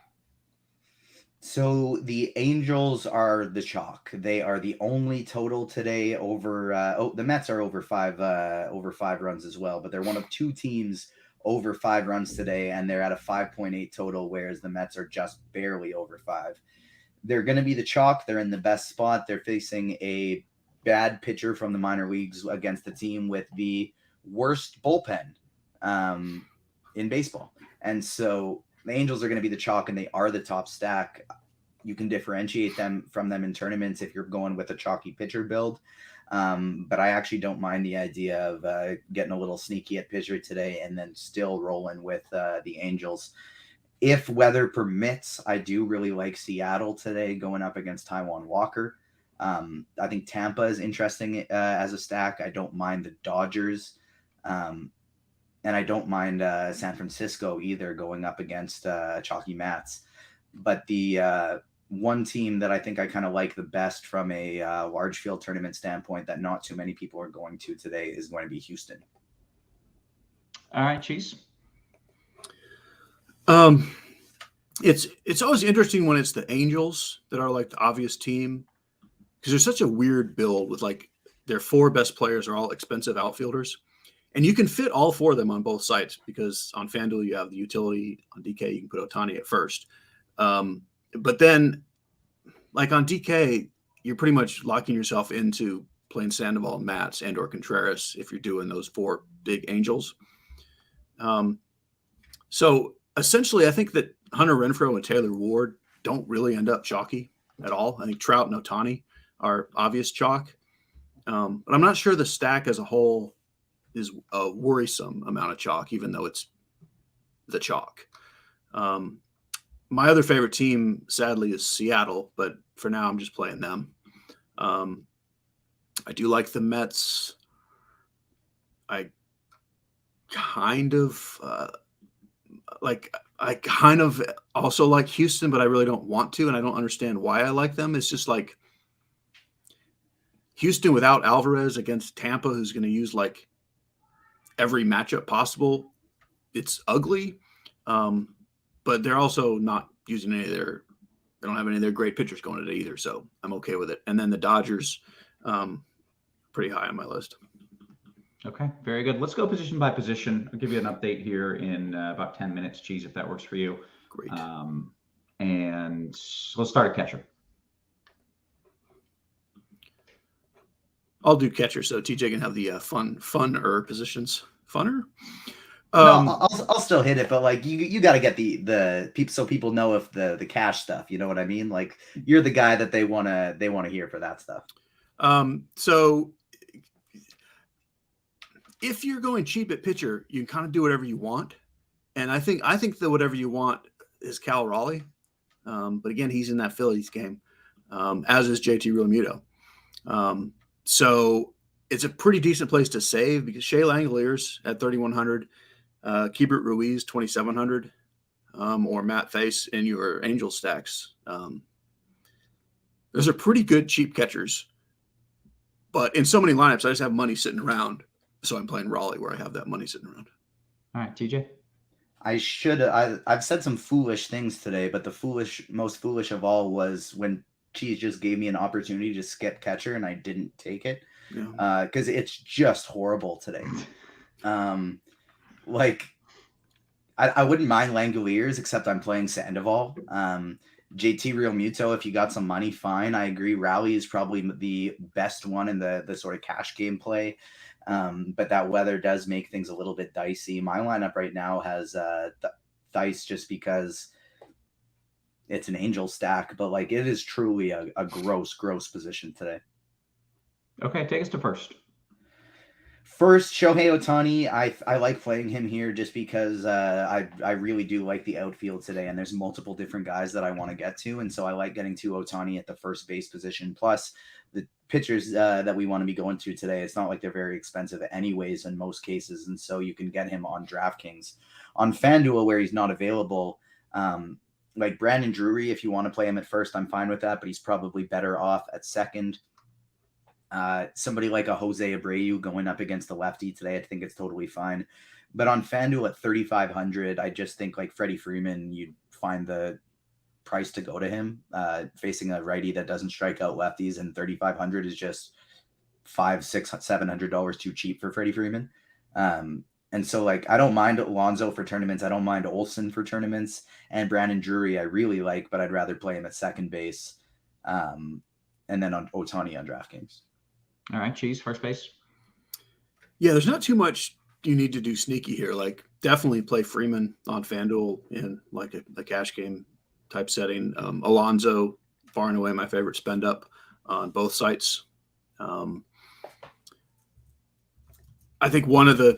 So the Angels are the chalk. They are the only total today over. The Mets are over five runs as well, but they're one of 2 teams over 5 runs today, and they're at a 5.8 total, whereas the Mets are just barely over 5. They're going to be the chalk. They're in the best spot. They're facing a bad pitcher from the minor leagues against the team with the worst bullpen in baseball. And so the Angels are going to be the chalk, and they are the top stack. You can differentiate them from them in tournaments if you're going with a chalky pitcher build. But I actually don't mind the idea of getting a little sneaky at pitcher today and then still rolling with the Angels. If weather permits, I do really like Seattle today going up against Taijuan Walker. I think Tampa is interesting as a stack. I don't mind the Dodgers. And I don't mind San Francisco either going up against Chalky Mats. But the one team that I think I kind of like the best from a large field tournament standpoint that not too many people are going to today is going to be Houston. All right, Cheese. It's always interesting when it's the Angels that are like the obvious team, because there's such a weird build with like their 4 best players are all expensive outfielders. And you can fit all 4 of them on both sides because on FanDuel you have the utility. On DK you can put Ohtani at first. But then, like on DK, you're pretty much locking yourself into playing Sandoval, Matz, and or Contreras if you're doing those 4 big Angels. So essentially, I think that Hunter Renfroe and Taylor Ward don't really end up chalky at all. I think Trout and Ohtani are obvious chalk. But I'm not sure the stack as a whole is a worrisome amount of chalk, even though it's the chalk. My other favorite team, sadly, is Seattle, but for now I'm just playing them. I do like the Mets. I kind of also like Houston, but I really don't want to, and I don't understand why I like them. It's just like Houston without Alvarez against Tampa, who's going to use like every matchup possible. It's ugly, but they're also not using any of their they don't have any of their great pitchers going today either, so I'm okay with it. And then the Dodgers, pretty high on my list. Okay, very good. Let's go position by position. I'll give you an update here in about 10 minutes, Cheese, if that works for you. Great. And let's start at catcher. I'll do catcher, so TJ can have the funner positions. Funner? No, I'll still hit it, but like you got to get the people so people know if the cash stuff. You know what I mean? Like you're the guy that they wanna hear for that stuff. So if you're going cheap at pitcher, you can kind of do whatever you want, and I think that whatever you want is Cal Raleigh, but again, he's in that Phillies game, as is JT Realmuto. So it's a pretty decent place to save because Shea Langoliers at 3,100. Keibert Ruiz 2,700, or Matt Face in your Angel stacks. Those are pretty good cheap catchers, but in so many lineups, I just have money sitting around, so I'm playing Raleigh where I have that money sitting around. All right, TJ. I've said some foolish things today, but the most foolish of all was when Cheese just gave me an opportunity to skip catcher and I didn't take it because it's just horrible today. Like, I wouldn't mind Langoliers, except I'm playing Sandoval. JT Realmuto, if you got some money, fine. I agree. Raleigh is probably the best one in the sort of cash game play. But that weather does make things a little bit dicey. My lineup right now has dice just because it's an Angel stack, but like it is truly a gross position today. Okay, take us to first. First, Shohei Ohtani. I like playing him here just because I really do like the outfield today, and there's multiple different guys that I want to get to, and so I like getting to Ohtani at the first base position. Plus, the pitchers that we want to be going to today, it's not like they're very expensive anyways in most cases, and so you can get him on DraftKings. On Fanduel, where he's not available, like Brandon Drury, if you want to play him at first, I'm fine with that, but he's probably better off at second. Somebody like a Jose Abreu going up against the lefty today, I think it's totally fine. But on FanDuel at 3,500, I just think like Freddie Freeman, you'd find the price to go to him. Facing a righty that doesn't strike out lefties, and 3,500 is just $500, $600, $700 too cheap for Freddie Freeman. And so like I don't mind Alonso for tournaments. I don't mind Olsen for tournaments, and Brandon Drury I really like, but I'd rather play him at second base. And then on Ohtani on DraftKings. All right, Cheese, first base. Yeah, there's not too much you need to do sneaky here. Like, definitely play Freeman on FanDuel in like a cash game type setting. Alonso, far and away my favorite spend up on both sites. I think one of the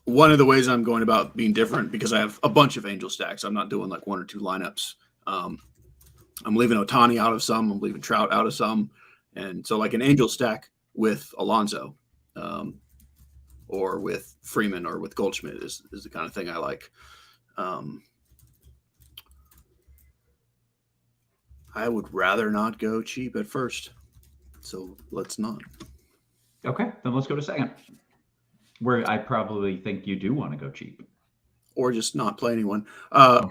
ways I'm going about being different, because I have a bunch of Angel stacks. I'm not doing like one or two lineups. I'm leaving Ohtani out of some. I'm leaving Trout out of some. And so like an Angel stack with Alonso, or with Freeman or with Goldschmidt is the kind of thing I like. I would rather not go cheap at first, so let's not. Okay, then let's go to second, where I probably think you do want to go cheap. Or just not play anyone.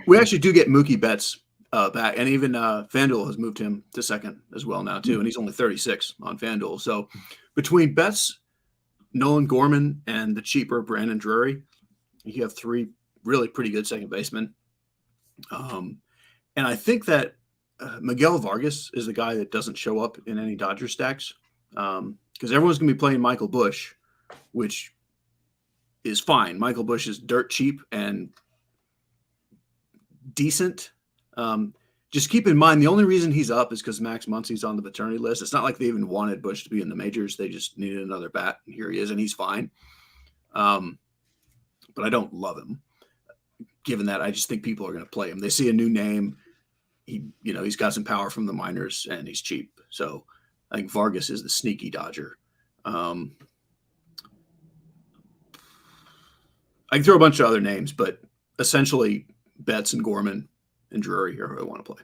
We actually do get Mookie Betts back, and even FanDuel has moved him to second as well now too, and he's only 36 on FanDuel. So between Betts, Nolan Gorman, and the cheaper Brandon Drury, you have three really pretty good second basemen. And I think that Miguel Vargas is the guy that doesn't show up in any Dodger stacks, because everyone's going to be playing Michael Busch, which is fine. Michael Busch is dirt cheap and decent. Just keep in mind, the only reason he's up is because Max Muncy's on the paternity list. It's not like they even wanted Busch to be in the majors. They just needed another bat, and here he is, and he's fine. But I don't love him. Given that, I just think people are going to play him. They see a new name. He's got some power from the minors, and he's cheap. So I think Vargas is the sneaky Dodger. I can throw a bunch of other names, but essentially Betts and Gorman and Drury are who I want to play.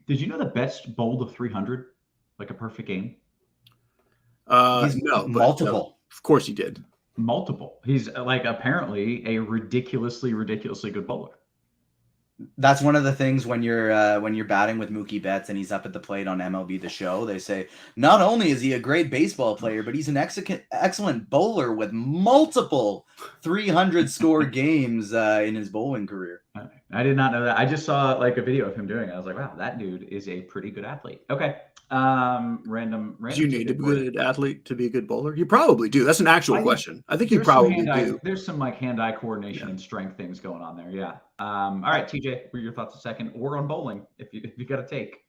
Did you know that Betts bowled a 300, like a perfect game? No, multiple. Of course he did. Multiple. He's like apparently a ridiculously good bowler. That's one of the things when you're batting with Mookie Betts and he's up at the plate on MLB The Show. They say not only is he a great baseball player, but he's an excellent bowler with multiple 300 score games in his bowling career. I did not know that. I just saw like a video of him doing it. I was like, wow, that dude is a pretty good athlete. Okay. Random. Do you need to be a good athlete to be a good bowler? You probably do. That's an actual question. I think you probably do. There's some like hand-eye coordination and strength things going on there. Yeah. All right, TJ, what are your thoughts a second? Or on bowling, if you got a take.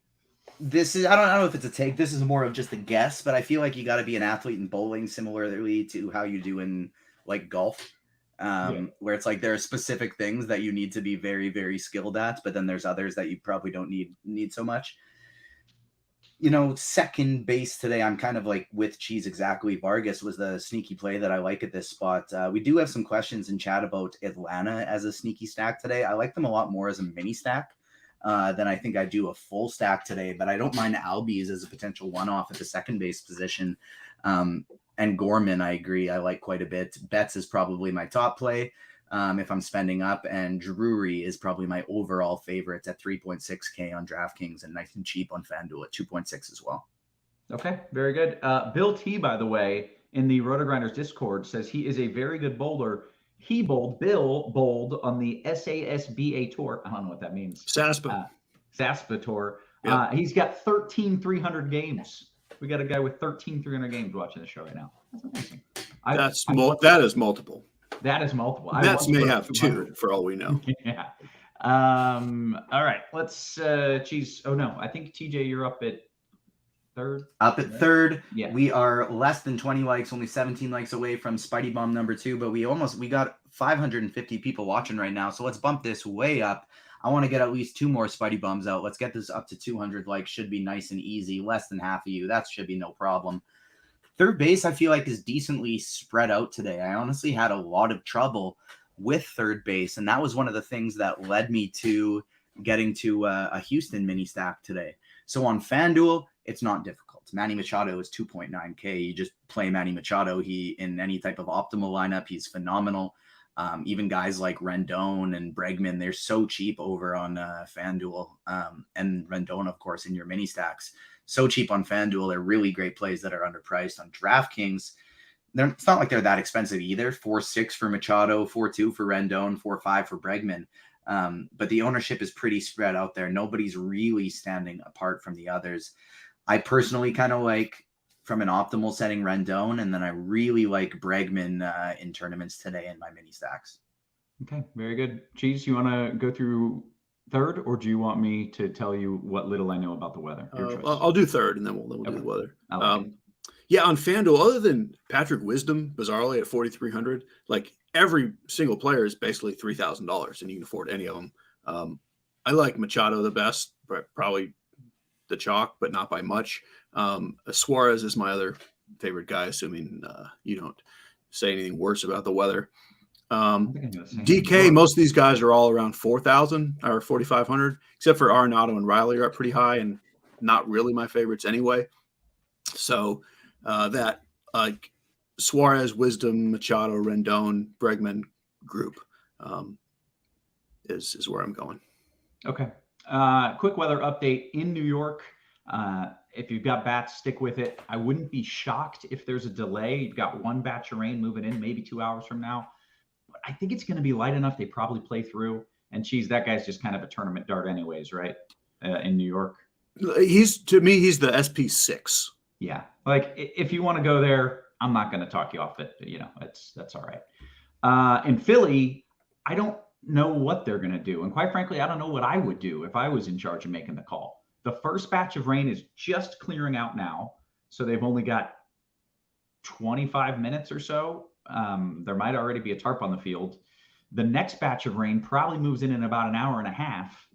This is I don't know if it's a take. This is more of just a guess, but I feel like you got to be an athlete in bowling similarly to how you do in like golf. Where it's like there are specific things that you need to be very, very skilled at, but then there's others that you probably don't need so much. Second base today, I'm kind of like with Cheese exactly. Vargas was the sneaky play that I like at this spot. We do have some questions in chat about Atlanta as a sneaky stack today. I like them a lot more as a mini stack than I think I do a full stack today, but I don't mind Albies as a potential one-off at the second base position. And Gorman, I agree, I like quite a bit. Betts is probably my top play if I'm spending up, and Drury is probably my overall favorite at 3.6K on DraftKings and nice and cheap on Fanduel at 2.6 as well. Okay, very good. Bill T, by the way, in the RotoGrinders Discord says he is a very good bowler. Bill bowled on the SASBA tour. I don't know what that means. SASBA tour. Yep. He's got 13,300 games. We got a guy with 13,300 games watching the show right now. That's amazing. That is multiple. That is multiple. Betts may have 2 for all we know. Yeah. All right. Let's Cheese. Oh no, I think TJ, you're up at third. Up at third. Yeah. We are less than 20 likes, only 17 likes away from Spidey Bomb number 2, but we got 550 people watching right now. So let's bump this way up. I want to get at least 2 more Spidey Bombs out. Let's get this up to 200 likes. Should be nice and easy. Less than half of you. That should be no problem. Third base, I feel like, is decently spread out today. I honestly had a lot of trouble with third base, and that was one of the things that led me to getting to a Houston mini stack today. So on FanDuel, it's not difficult. Manny Machado is 2.9K. You just play Manny Machado. He, in any type of optimal lineup, he's phenomenal. Even guys like Rendon and Bregman, they're so cheap over on FanDuel. And Rendon, of course, in your mini stacks. So cheap on FanDuel. They're really great plays that are underpriced on DraftKings. It's not like they're that expensive either. 4.6 for Machado, 4.2 for Rendon, 4.5 for Bregman. But the ownership is pretty spread out there. Nobody's really standing apart from the others. I personally kind of like, from an optimal setting, Rendon, and then I really like Bregman in tournaments today in my mini stacks. Okay, very good. Cheese, you want to go through third, or do you want me to tell you what little I know about the weather? I'll do third, and then we'll do the weather. Yeah, on FanDuel, other than Patrick Wisdom, bizarrely at 4,300, like every single player is basically $3,000, and you can afford any of them. I like Machado the best, probably the chalk, but not by much. Suarez is my other favorite guy, assuming you don't say anything worse about the weather. DK, most of these guys are all around 4,000 or 4,500, except for Arenado and Riley are up pretty high and not really my favorites anyway. So that like Suarez, Wisdom, Machado, Rendon, Bregman group is where I'm going. Okay. Quick weather update in New York. If you've got bats, stick with it. I wouldn't be shocked if there's a delay. You've got one batch of rain moving in maybe 2 hours from now. But I think it's going to be light enough. They probably play through. And Cheese, that guy's just kind of a tournament dart anyways, right? In New York. To me, he's the SP6. Yeah. Like if you want to go there, I'm not going to talk you off it. That's all right. In Philly, I don't know what they're going to do. And quite frankly, I don't know what I would do if I was in charge of making the call. The first batch of rain is just clearing out now. So they've only got 25 minutes or so. There might already be a tarp on the field. The next batch of rain probably moves in about an hour and a half.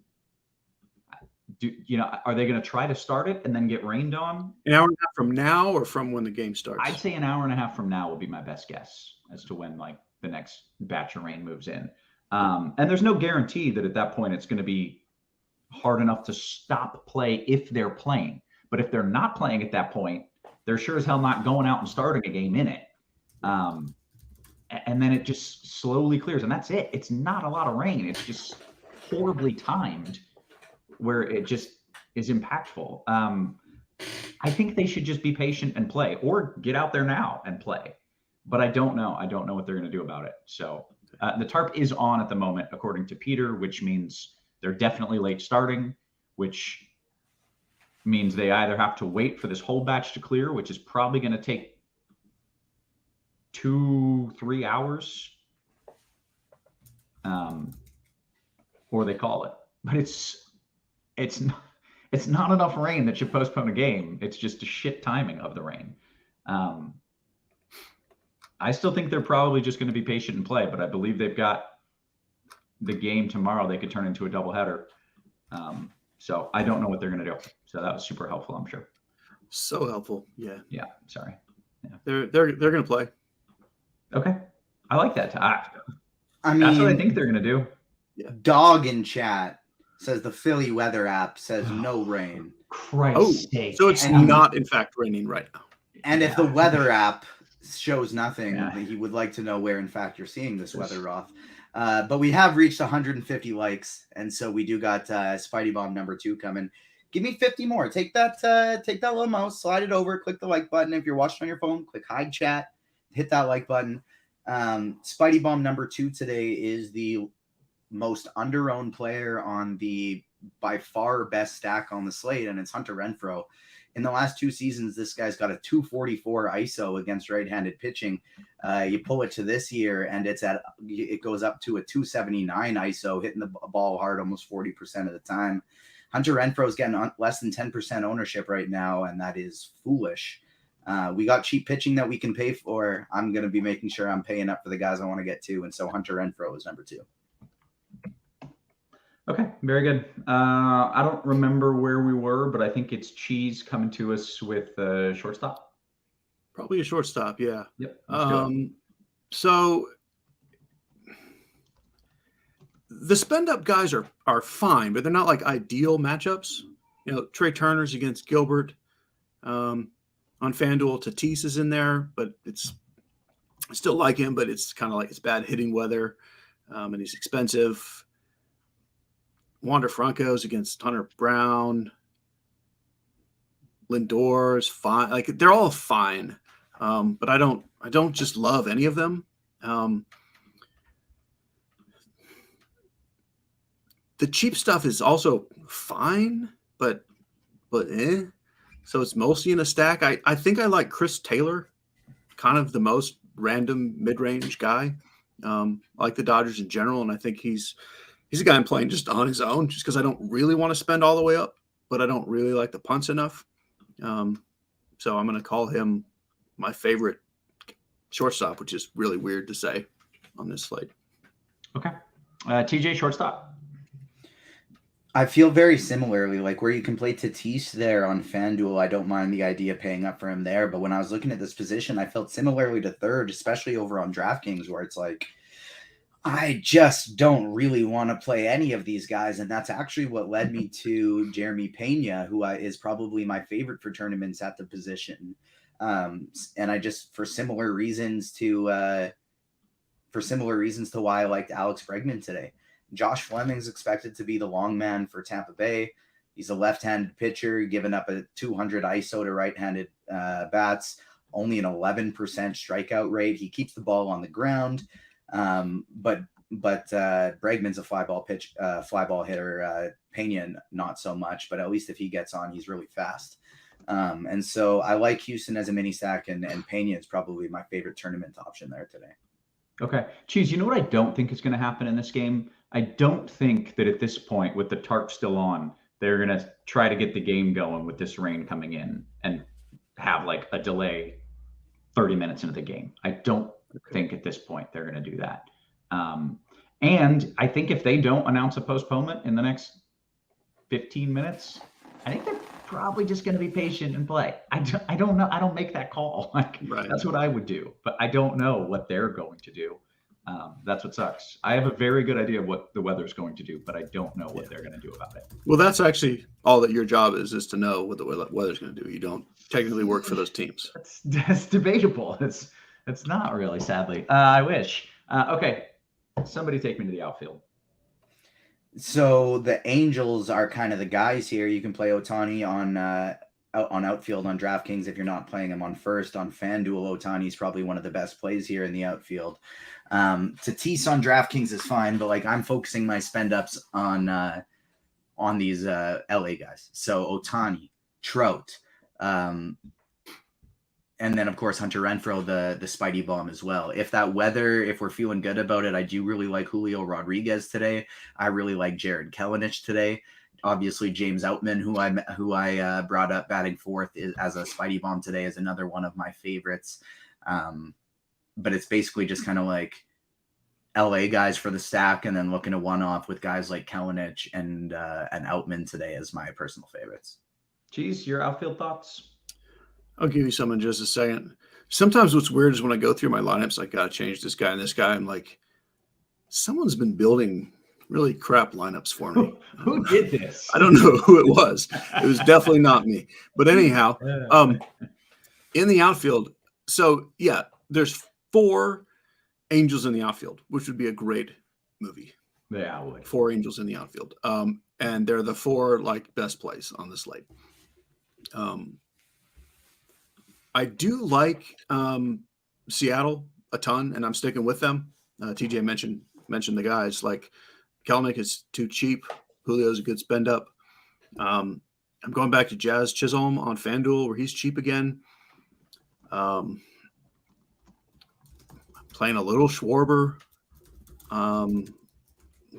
Are they going to try to start it and then get rained on? An hour and a half from now or from when the game starts? I'd say an hour and a half from now will be my best guess as to when like the next batch of rain moves in. And there's no guarantee that at that point it's going to be hard enough to stop play if they're playing. But if they're not playing at that point, they're sure as hell not going out and starting a game in it. And then it just slowly clears, and that's it. It's not a lot of rain. It's just horribly timed where it just is impactful. I think they should just be patient and play, or get out there now and play. But I don't know. I don't know what they're going to do about it. So the tarp is on at the moment, according to Peter, which means they're definitely late starting, which means they either have to wait for this whole batch to clear, which is probably going to take 2-3 hours, or they call it. But it's not enough rain that should postpone a game. It's just a shit timing of the rain. I still think they're probably just going to be patient and play, but I believe they've got the game tomorrow. They could turn into a doubleheader. So I don't know what they're going to do. So that was super helpful, I'm sure. So helpful. Yeah. Yeah. Sorry. Yeah. They're going to play. Okay. I like that. I mean, that's what I think they're going to do. Yeah. Dog in chat says the Philly weather app says no rain. Christ's sake. So it's not in fact raining right now. And if the weather app shows nothing, he would like to know where in fact you're seeing this weather, Roth. But we have reached 150 likes, and so we do got Spidey Bomb number 2 coming. Give me 50 more. Take that little mouse, slide it over, click the like button. If you're watching on your phone, click hide chat, hit that like button. Spidey Bomb number 2 today is the most under-owned player on the by far best stack on the slate, and it's Hunter Renfroe. In the last 2 seasons, this guy's got a 244 ISO against right-handed pitching. You pull it to this year, and it goes up to a 279 ISO, hitting the ball hard almost 40% of the time. Hunter Renfroe is getting less than 10% ownership right now, and that is foolish. We got cheap pitching that we can pay for. I'm going to be making sure I'm paying up for the guys I want to get to, and so Hunter Renfroe is number 2. Okay, very good. I don't remember where we were, but I think it's Cheese coming to us with a shortstop. Probably a shortstop, yeah. Yep. So the spend up guys are fine, but they're not like ideal matchups. You know, Trey Turner's against Gilbert. On FanDuel, Tatis is in there, but I still like him, but it's kind of like it's bad hitting weather, and he's expensive. Wander Franco's against Hunter Brown. Lindor's fine. Like they're all fine. But I don't just love any of them. The cheap stuff is also fine, but eh. So it's mostly in a stack. I think I like Chris Taylor, kind of the most random mid-range guy. I like the Dodgers in general, and I think he's a guy I'm playing just on his own, just because I don't really want to spend all the way up, but I don't really like the punts enough. So I'm going to call him my favorite shortstop, which is really weird to say on this slate. Okay. TJ, shortstop. I feel very similarly, like where you can play Tatis there on FanDuel. I don't mind the idea of paying up for him there. But when I was looking at this position, I felt similarly to third, especially over on DraftKings, where it's like, I just don't really want to play any of these guys. And that's actually what led me to Jeremy Pena, who is probably my favorite for tournaments at the position. And I just, for similar reasons to why I liked Alex Bregman today. Josh Fleming's expected to be the long man for Tampa Bay. He's a left-handed pitcher, giving up a 200 ISO to right-handed bats, only an 11% strikeout rate. He keeps the ball on the ground. But Bregman's a fly ball hitter. Pena not so much, but at least if he gets on, he's really fast. And so I like Houston as a mini stack, and Pena is probably my favorite tournament option there today. Okay. Cheese, you know what I don't think is going to happen in this game? I don't think that at this point, with the tarp still on, they're going to try to get the game going with this rain coming in and have like a delay 30 minutes into the game. I don't think at this point they're going to do that. And I think if they don't announce a postponement in the next 15 minutes, I think they're probably just going to be patient and play. I don't know. I don't make that call. Right. That's what I would do, but I don't know what they're going to do. That's what sucks. I have a very good idea of what the weather's going to do, but I don't know what they're going to do about it. Well, that's actually all that your job is to know what the weather's going to do. You don't technically work for those teams. That's debatable. It's not really, sadly. I wish. Okay. Somebody take me to the outfield. So the Angels are kind of the guys here. You can play Ohtani on outfield on DraftKings if you're not playing him on first. On FanDuel, Ohtani is probably one of the best plays here in the outfield. Tatis on DraftKings is fine, but like I'm focusing my spend ups on these LA guys. So Ohtani, Trout, and then of course Hunter Renfroe, the Spidey bomb as well. If we're feeling good about it, I do really like Julio Rodriguez today. I really like Jared Kelenic today. Obviously, James Outman, who I brought up batting fourth as a Spidey bomb today, is another one of my favorites. But it's basically just kind of like LA guys for the stack, and then looking to one off with guys like Kelenic and Outman today as my personal favorites. Geez, your outfield thoughts? I'll give you some in just a second. Sometimes what's weird is when I go through my lineups, I got to change this guy and this guy. I'm like, someone's been building really crap lineups for me. Who did this? I don't know who it was. It was definitely not me. But anyhow, in the outfield, so yeah, there's 4 Angels in the outfield, which would be a great movie. Yeah, I would. 4 Angels in the outfield. And they're the 4 like best plays on the slate. I do like Seattle a ton, and I'm sticking with them. TJ mentioned the guys. Like Kelenic is too cheap. Julio's a good spend up. I'm going back to Jazz Chisholm on FanDuel where he's cheap again. Playing a little Schwarber.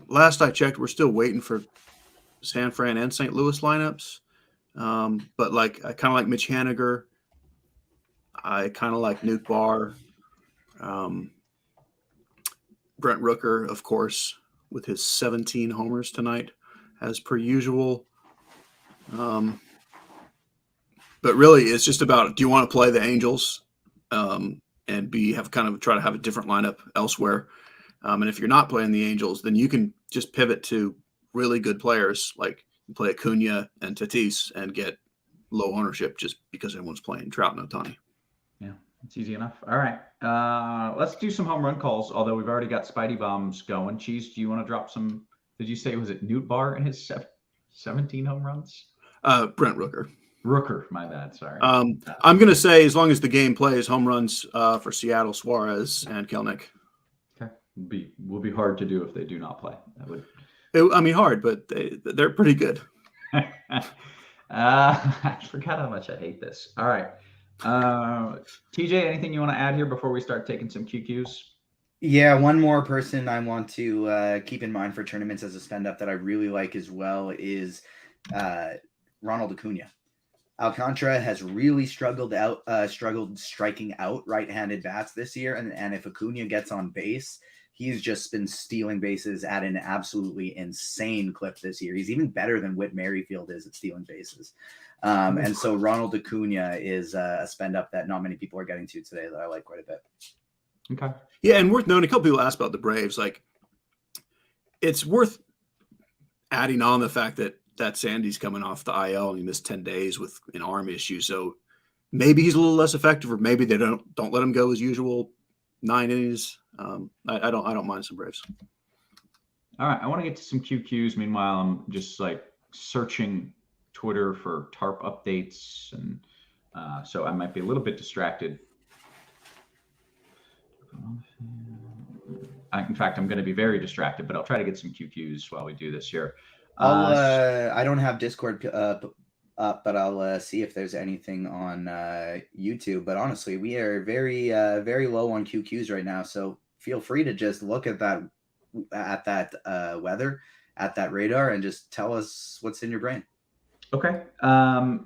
Last I checked, we're still waiting for San Fran and St. Louis lineups. But like I kind of like Mitch Haniger. I kind of like Nuke Barr. Brent Rooker, of course, with his 17 homers tonight, as per usual. But really, it's just about, do you want to play the Angels and try to have a different lineup elsewhere? And if you're not playing the Angels, then you can just pivot to really good players, like play Acuna and Tatis and get low ownership just because everyone's playing Trout and Ohtani. Yeah, it's easy enough. All right. Let's do some home run calls, although we've already got Spidey bombs going. Cheese, do you want to drop some? Did you say, was it Newt Barr in his 17 home runs? Brent Rooker. Rooker, my bad. Sorry. I'm going to say, as long as the game plays, home runs for Seattle, Suarez, and Kelenic. Okay. Will be hard to do if they do not play. That would. Hard, but they're pretty good. I forgot how much I hate this. All right. TJ, anything you want to add here before we start taking some QQs? Yeah, one more person I want to keep in mind for tournaments as a spend up that I really like as well is Ronald Acuna. Alcantara has really struggled striking out right-handed bats this year, and if Acuna gets on base, he's just been stealing bases at an absolutely insane clip this year. He's even better than Whit Merrifield is at stealing bases. And so Ronald Acuna is a spend up that not many people are getting to today that I like quite a bit. Okay. Yeah, and worth noting, a couple people asked about the Braves. Like, it's worth adding on the fact that Sandy's coming off the IL and he missed 10 days with an arm issue. So maybe he's a little less effective, or maybe they don't let him go as usual 9 innings. I don't mind some Braves. All right, I want to get to some QQs. Meanwhile, I'm just like searching Twitter for TARP updates, and so I might be a little bit distracted. In fact, I'm going to be very distracted, but I'll try to get some QQs while we do this here. I don't have Discord up, but I'll see if there's anything on YouTube. But honestly, we are very, very low on QQs right now. So feel free to just look at that weather, at that radar, and just tell us what's in your brain. Okay.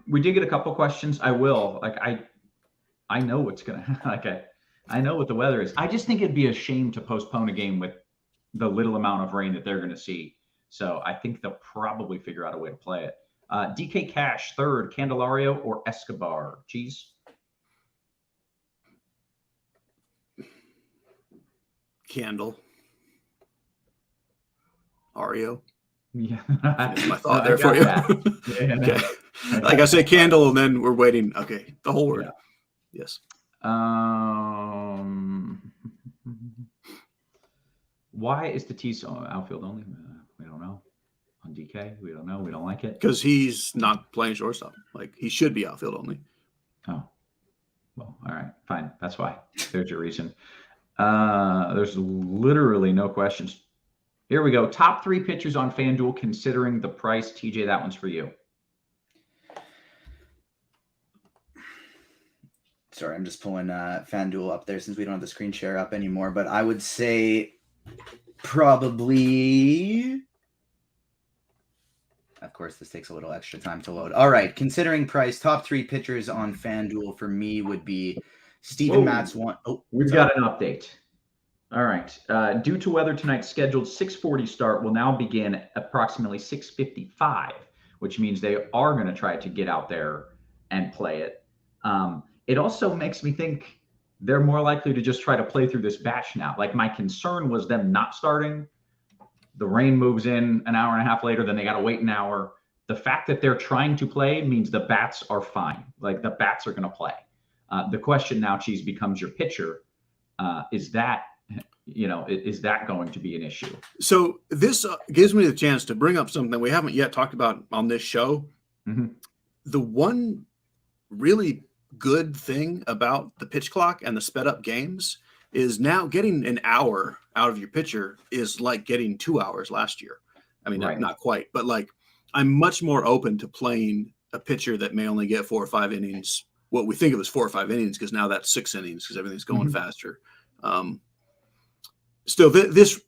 We did get a couple questions. I will. I know what's gonna. I know what the weather is. I just think it'd be a shame to postpone a game with the little amount of rain that they're going to see. So I think they'll probably figure out a way to play it. DK Cash, third, Candelario or Escobar? Cheese? Candle. Ario. Yeah. That's my thought there for you. Yeah. Okay. Like I say, Candle, and then we're waiting. Okay. The whole word. Yeah. Yes. Why is Tatis outfield only? We don't know. on DK? We don't know. We don't like it. Because he's not playing shortstop. Like, he should be outfield only. Oh, well, all right, fine. That's why. There's your reason. There's literally no questions. Here we go. Top 3 pitchers on FanDuel considering the price. TJ, that one's for you. Sorry, I'm just pulling FanDuel up there since we don't have the screen share up anymore. But I would say probably... Of course, this takes a little extra time to load. All right, considering price, top 3 pitchers on FanDuel for me would be Steven Matz. We've got an update. All right. Due to weather, tonight's scheduled 6:40 start will now begin at approximately 6:55, which means they are going to try to get out there and play it. It also makes me think they're more likely to just try to play through this batch now. Like, my concern was them not starting. The rain moves in an hour and a half later, then they got to wait an hour. The fact that they're trying to play means the bats are fine. Like, the bats are going to play. The question now, Cheese, becomes your pitcher. Is that going to be an issue? So this gives me the chance to bring up something we haven't yet talked about on this show. Mm-hmm. The one really good thing about the pitch clock and the sped up games is now getting an hour out of your pitcher is like getting 2 hours last year. I mean, Right. not quite, but like, I'm much more open to playing a pitcher that may only get 4 or 5 innings. What we think of as 4 or 5 innings, because now that's 6 innings because everything's going Mhm. faster. Still, this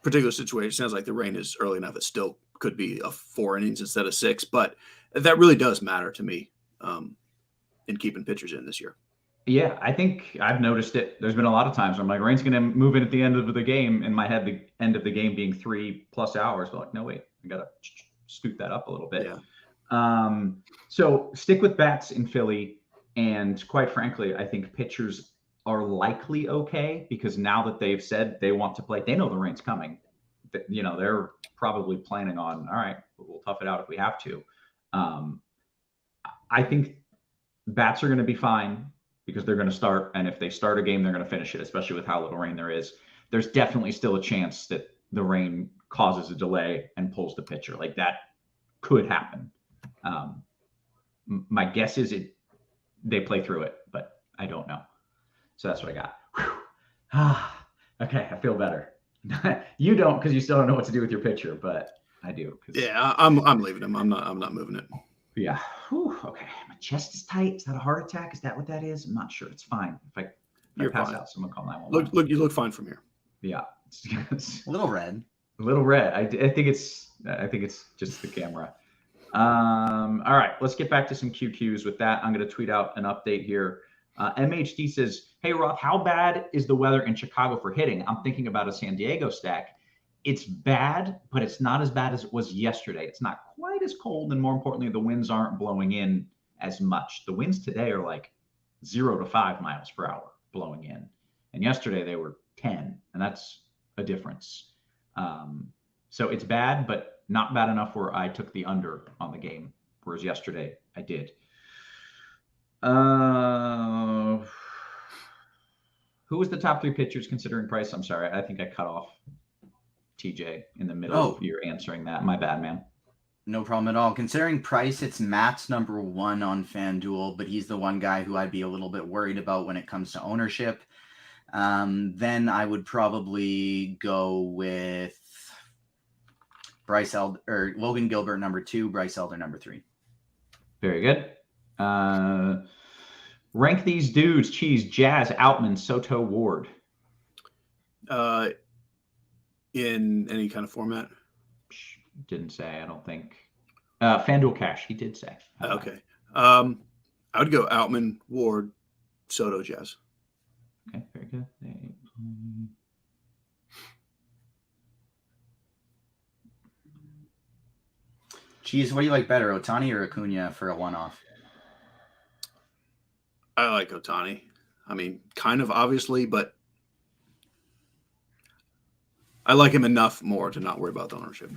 particular situation sounds like the rain is early enough. It still could be a 4 innings instead of 6, but that really does matter to me in keeping pitchers in this year. Yeah, I think I've noticed it. There's been a lot of times where I'm like, rain's going to move in at the end of the game. In my head, the end of the game being 3+ hours. But like, no, wait, I got to scoot that up a little bit. Yeah. So stick with bats in Philly. And quite frankly, I think pitchers are likely okay because now that they've said they want to play, they know the rain's coming. You know, they're probably planning on, all right, we'll tough it out if we have to. I think bats are going to be fine because they're going to start. And if they start a game, they're going to finish it, especially with how little rain there is. There's definitely still a chance that the rain causes a delay and pulls the pitcher. Like, that could happen. My guess is they play through it, but I don't know. So that's what I got. Okay, I feel better. You don't, because you still don't know what to do with your pitcher, but I do. Yeah, I'm leaving him. I'm not moving it. Yeah. Whew, okay. My chest is tight. Is that a heart attack? Is that what that is? I'm not sure. It's fine. If I pass out, someone call 911. You look fine from here. Yeah. A little red. A little red. I think it's just the camera. All right, let's get back to some QQs. With that, I'm going to tweet out an update here. MHD says, hey, Roth, how bad is the weather in Chicago for hitting? I'm thinking about a San Diego stack. It's bad, but it's not as bad as it was yesterday. It's not quite as cold, and more importantly, the winds aren't blowing in as much. The winds today are like 0 to 5 miles per hour blowing in, and yesterday they were 10, and that's a difference. So it's bad, but not bad enough where I took the under on the game, whereas yesterday I did. Who was the top 3 pitchers considering price? I'm sorry, I think I cut off TJ in the middle of your answering that. My bad, man. No problem at all. Considering price, it's Matt's number 1 on FanDuel, but he's the one guy who I'd be a little bit worried about when it comes to ownership. Then I would probably go with Logan Gilbert number 2, Bryce Elder number 3. Very good. Rank these dudes: Cheese, Jazz, Outman, Soto, Ward. In any kind of format? Didn't say, I don't think. FanDuel Cash, he did say. Okay. I would go Outman, Ward, Soto, Jazz. Okay, very good. Cheese, what do you like better, Ohtani or Acuna for a one-off? I like Ohtani. I mean, kind of obviously, but I like him enough more to not worry about the ownership.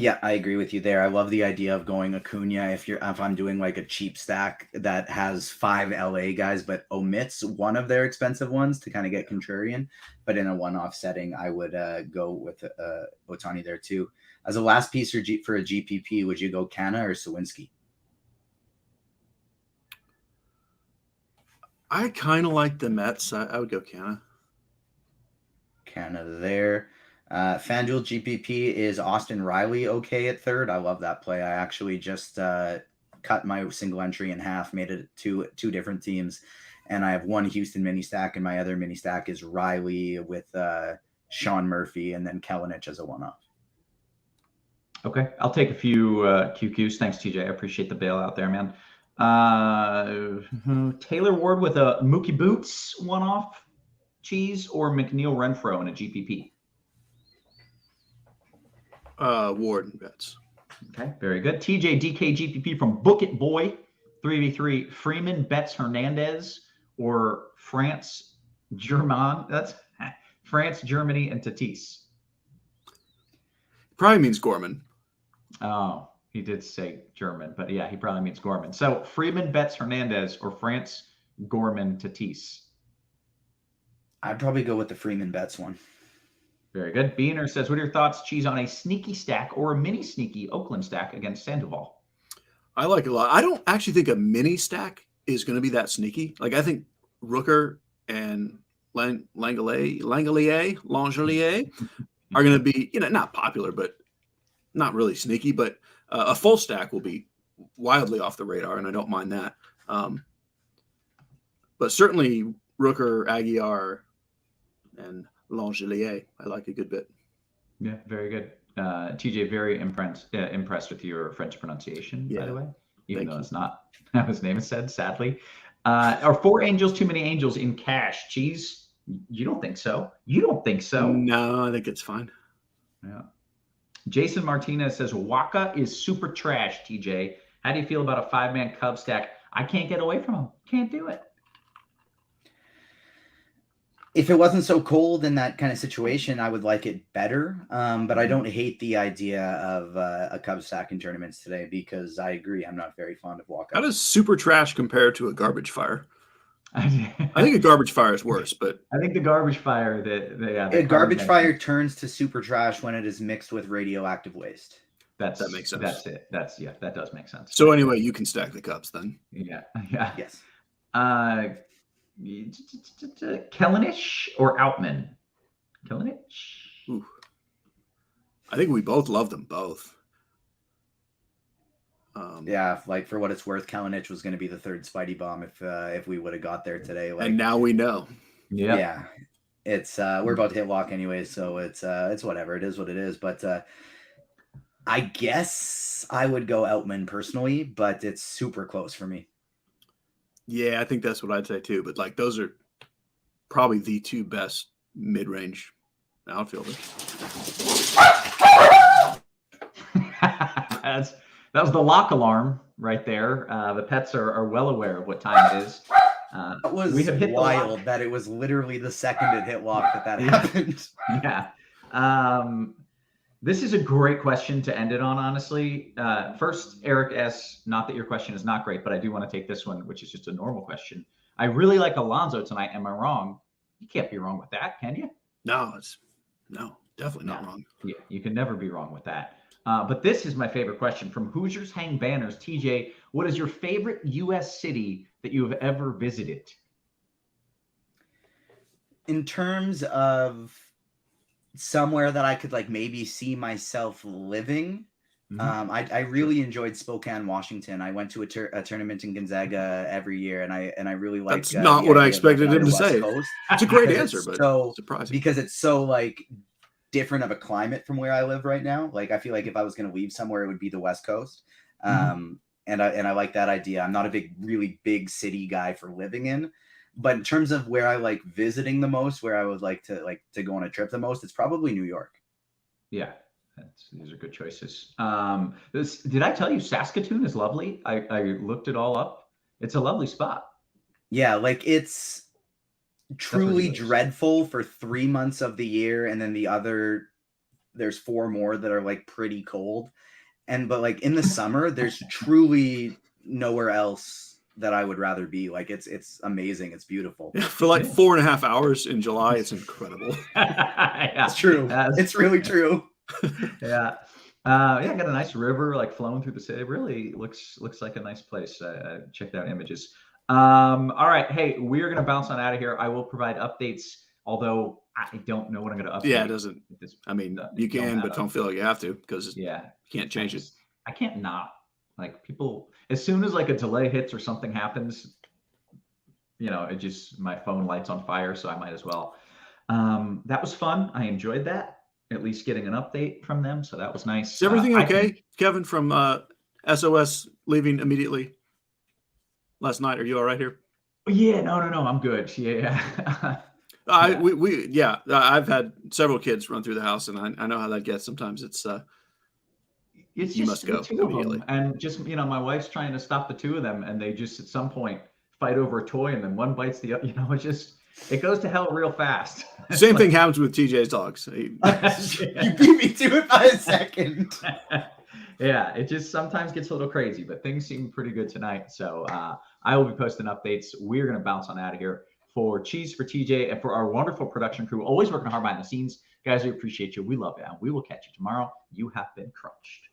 Yeah, I agree with you there. I love the idea of going Acuna if I'm doing like a cheap stack that has 5 LA guys but omits one of their expensive ones to kind of get contrarian. But in a one-off setting, I would go with Ohtani there too. As a last piece for a GPP, would you go Canna or Sawinski? I kind of like the Mets. I would go Canna. Canna there. FanDuel GPP is Austin Riley okay at third. I love that play. I actually just cut my single entry in half, made it two different teams, and I have one Houston mini stack, and my other mini stack is Riley with Sean Murphy and then Kelenic as a one-off. Okay, I'll take a few QQs. Thanks, TJ. I appreciate the bailout there, man. Taylor Ward with a Mookie Boots one-off cheese or McNeil Renfro in a GPP? Ward and Betts. Okay, very good. TJ DK GPP from Book It Boy 3v3. Freeman, Betts, Hernandez, or France, German. That's France, Germany, and Tatis. Probably means Gorman. Oh, he did say German, but yeah, he probably means Gorman. So Freeman, Betts, Hernandez, or France, Gorman, Tatis. I'd probably go with the Freeman Betts one. Very good. Beaner says, what are your thoughts, Cheese, on a sneaky stack or a mini sneaky Oakland stack against Sandoval? I like it a lot. I don't actually think a mini stack is going to be that sneaky. Like, I think Rooker and Langelier are going to be, not popular, but not really sneaky. But a full stack will be wildly off the radar, and I don't mind that. But certainly Rooker, Aguiar, and Langelier, I like a good bit. Yeah, very good. TJ, very impressed with your French pronunciation, by the way, even though it's not how his name is said, sadly. Are 4 angels too many angels in cash? Cheese, you don't think so? You don't think so? No, I think it's fine. Yeah. Jason Martinez says, Waka is super trash, TJ. How do you feel about a 5-man Cub stack? I can't get away from him. Can't do it. If it wasn't so cold in that kind of situation, I would like it better. But I don't hate the idea of a Cubs stack in tournaments today because I agree. I'm not very fond of walkouts. How does super trash compare to a garbage fire? I think a garbage fire is worse, but I think the garbage fire a garbage fire turns to super trash when it is mixed with radioactive waste. That makes sense. That's it. That does make sense. So anyway, you can stack the Cubs then. Yeah. Yes. Kelenic or Outman? Kelenic? Ooh. I think we both love them both. Yeah, like for what it's worth, Kelenic was going to be the third Spidey bomb if we would have got there today. Like, and now we know. Yeah, it's we're about to hit lock anyways, so it's whatever. It is what it is. But I guess I would go Outman personally, but it's super close for me. Yeah, I think that's what I'd say too. But like those are probably the 2 best mid-range outfielders. That was the lock alarm right there. The pets are well aware of what time it is. It was wild that it was literally the second it hit lock that happened. Yeah. This is a great question to end it on, honestly. First, Eric S., not that your question is not great, but I do want to take this one, which is just a normal question. I really like Alonso tonight. Am I wrong? You can't be wrong with that, can you? No, definitely not wrong. Yeah, you can never be wrong with that. But this is my favorite question from Hoosiers Hang Banners. TJ, what is your favorite U.S. city that you have ever visited? In terms of somewhere that I could like maybe see myself living, I really enjoyed Spokane, Washington. I went to a tournament in Gonzaga every year, and I really liked. That's not what I expected him to say. It's a great answer, but so surprising because it's so like different of a climate from where I live right now. Like I feel like if I was going to leave somewhere, it would be the West Coast. And I like that idea. I'm not a really big city guy for living in, but in terms of where I like visiting the most, where I would like to go on a trip the most, it's probably New York. Yeah, these are good choices. Did I tell you Saskatoon is lovely? I looked it all up. It's a lovely spot. Yeah, like it's truly dreadful for 3 months of the year, and then the other there's 4 more that are like pretty cold. But like in the summer, there's truly nowhere else that I would rather be. Like it's amazing. It's beautiful. Yeah, for like 4.5 hours in July, it's incredible. Yeah, It's true. It's really true. Yeah. Yeah, got a nice river like flowing through the city. It really looks like a nice place. I checked out images. All right. Hey, we're going to bounce on out of here. I will provide updates, although I don't know what I'm going to update. Yeah, it doesn't. I mean, you can, but don't feel like you have to because you can't change it. I can't not. Like people, as soon as like a delay hits or something happens, it just, my phone lights on fire. So I might as well. That was fun. I enjoyed that. At least getting an update from them. So that was nice. Is everything okay, Kevin, from SOS leaving immediately last night? Are you all right here? Yeah, no, I'm good. Yeah. I've had several kids run through the house, and I know how that gets. Sometimes it's you just must go immediately. And just, my wife's trying to stop the 2 of them, and they just at some point fight over a toy, and then one bites the other. It goes to hell real fast. Same thing happens with TJ's dogs. You beat me to it by a second. Yeah, it just sometimes gets a little crazy, but things seem pretty good tonight. So I will be posting updates. We're going to bounce on out of here. For Cheese, for TJ, and for our wonderful production crew, always working hard behind the scenes. Guys, we appreciate you. We love you. And we will catch you tomorrow. You have been crunched.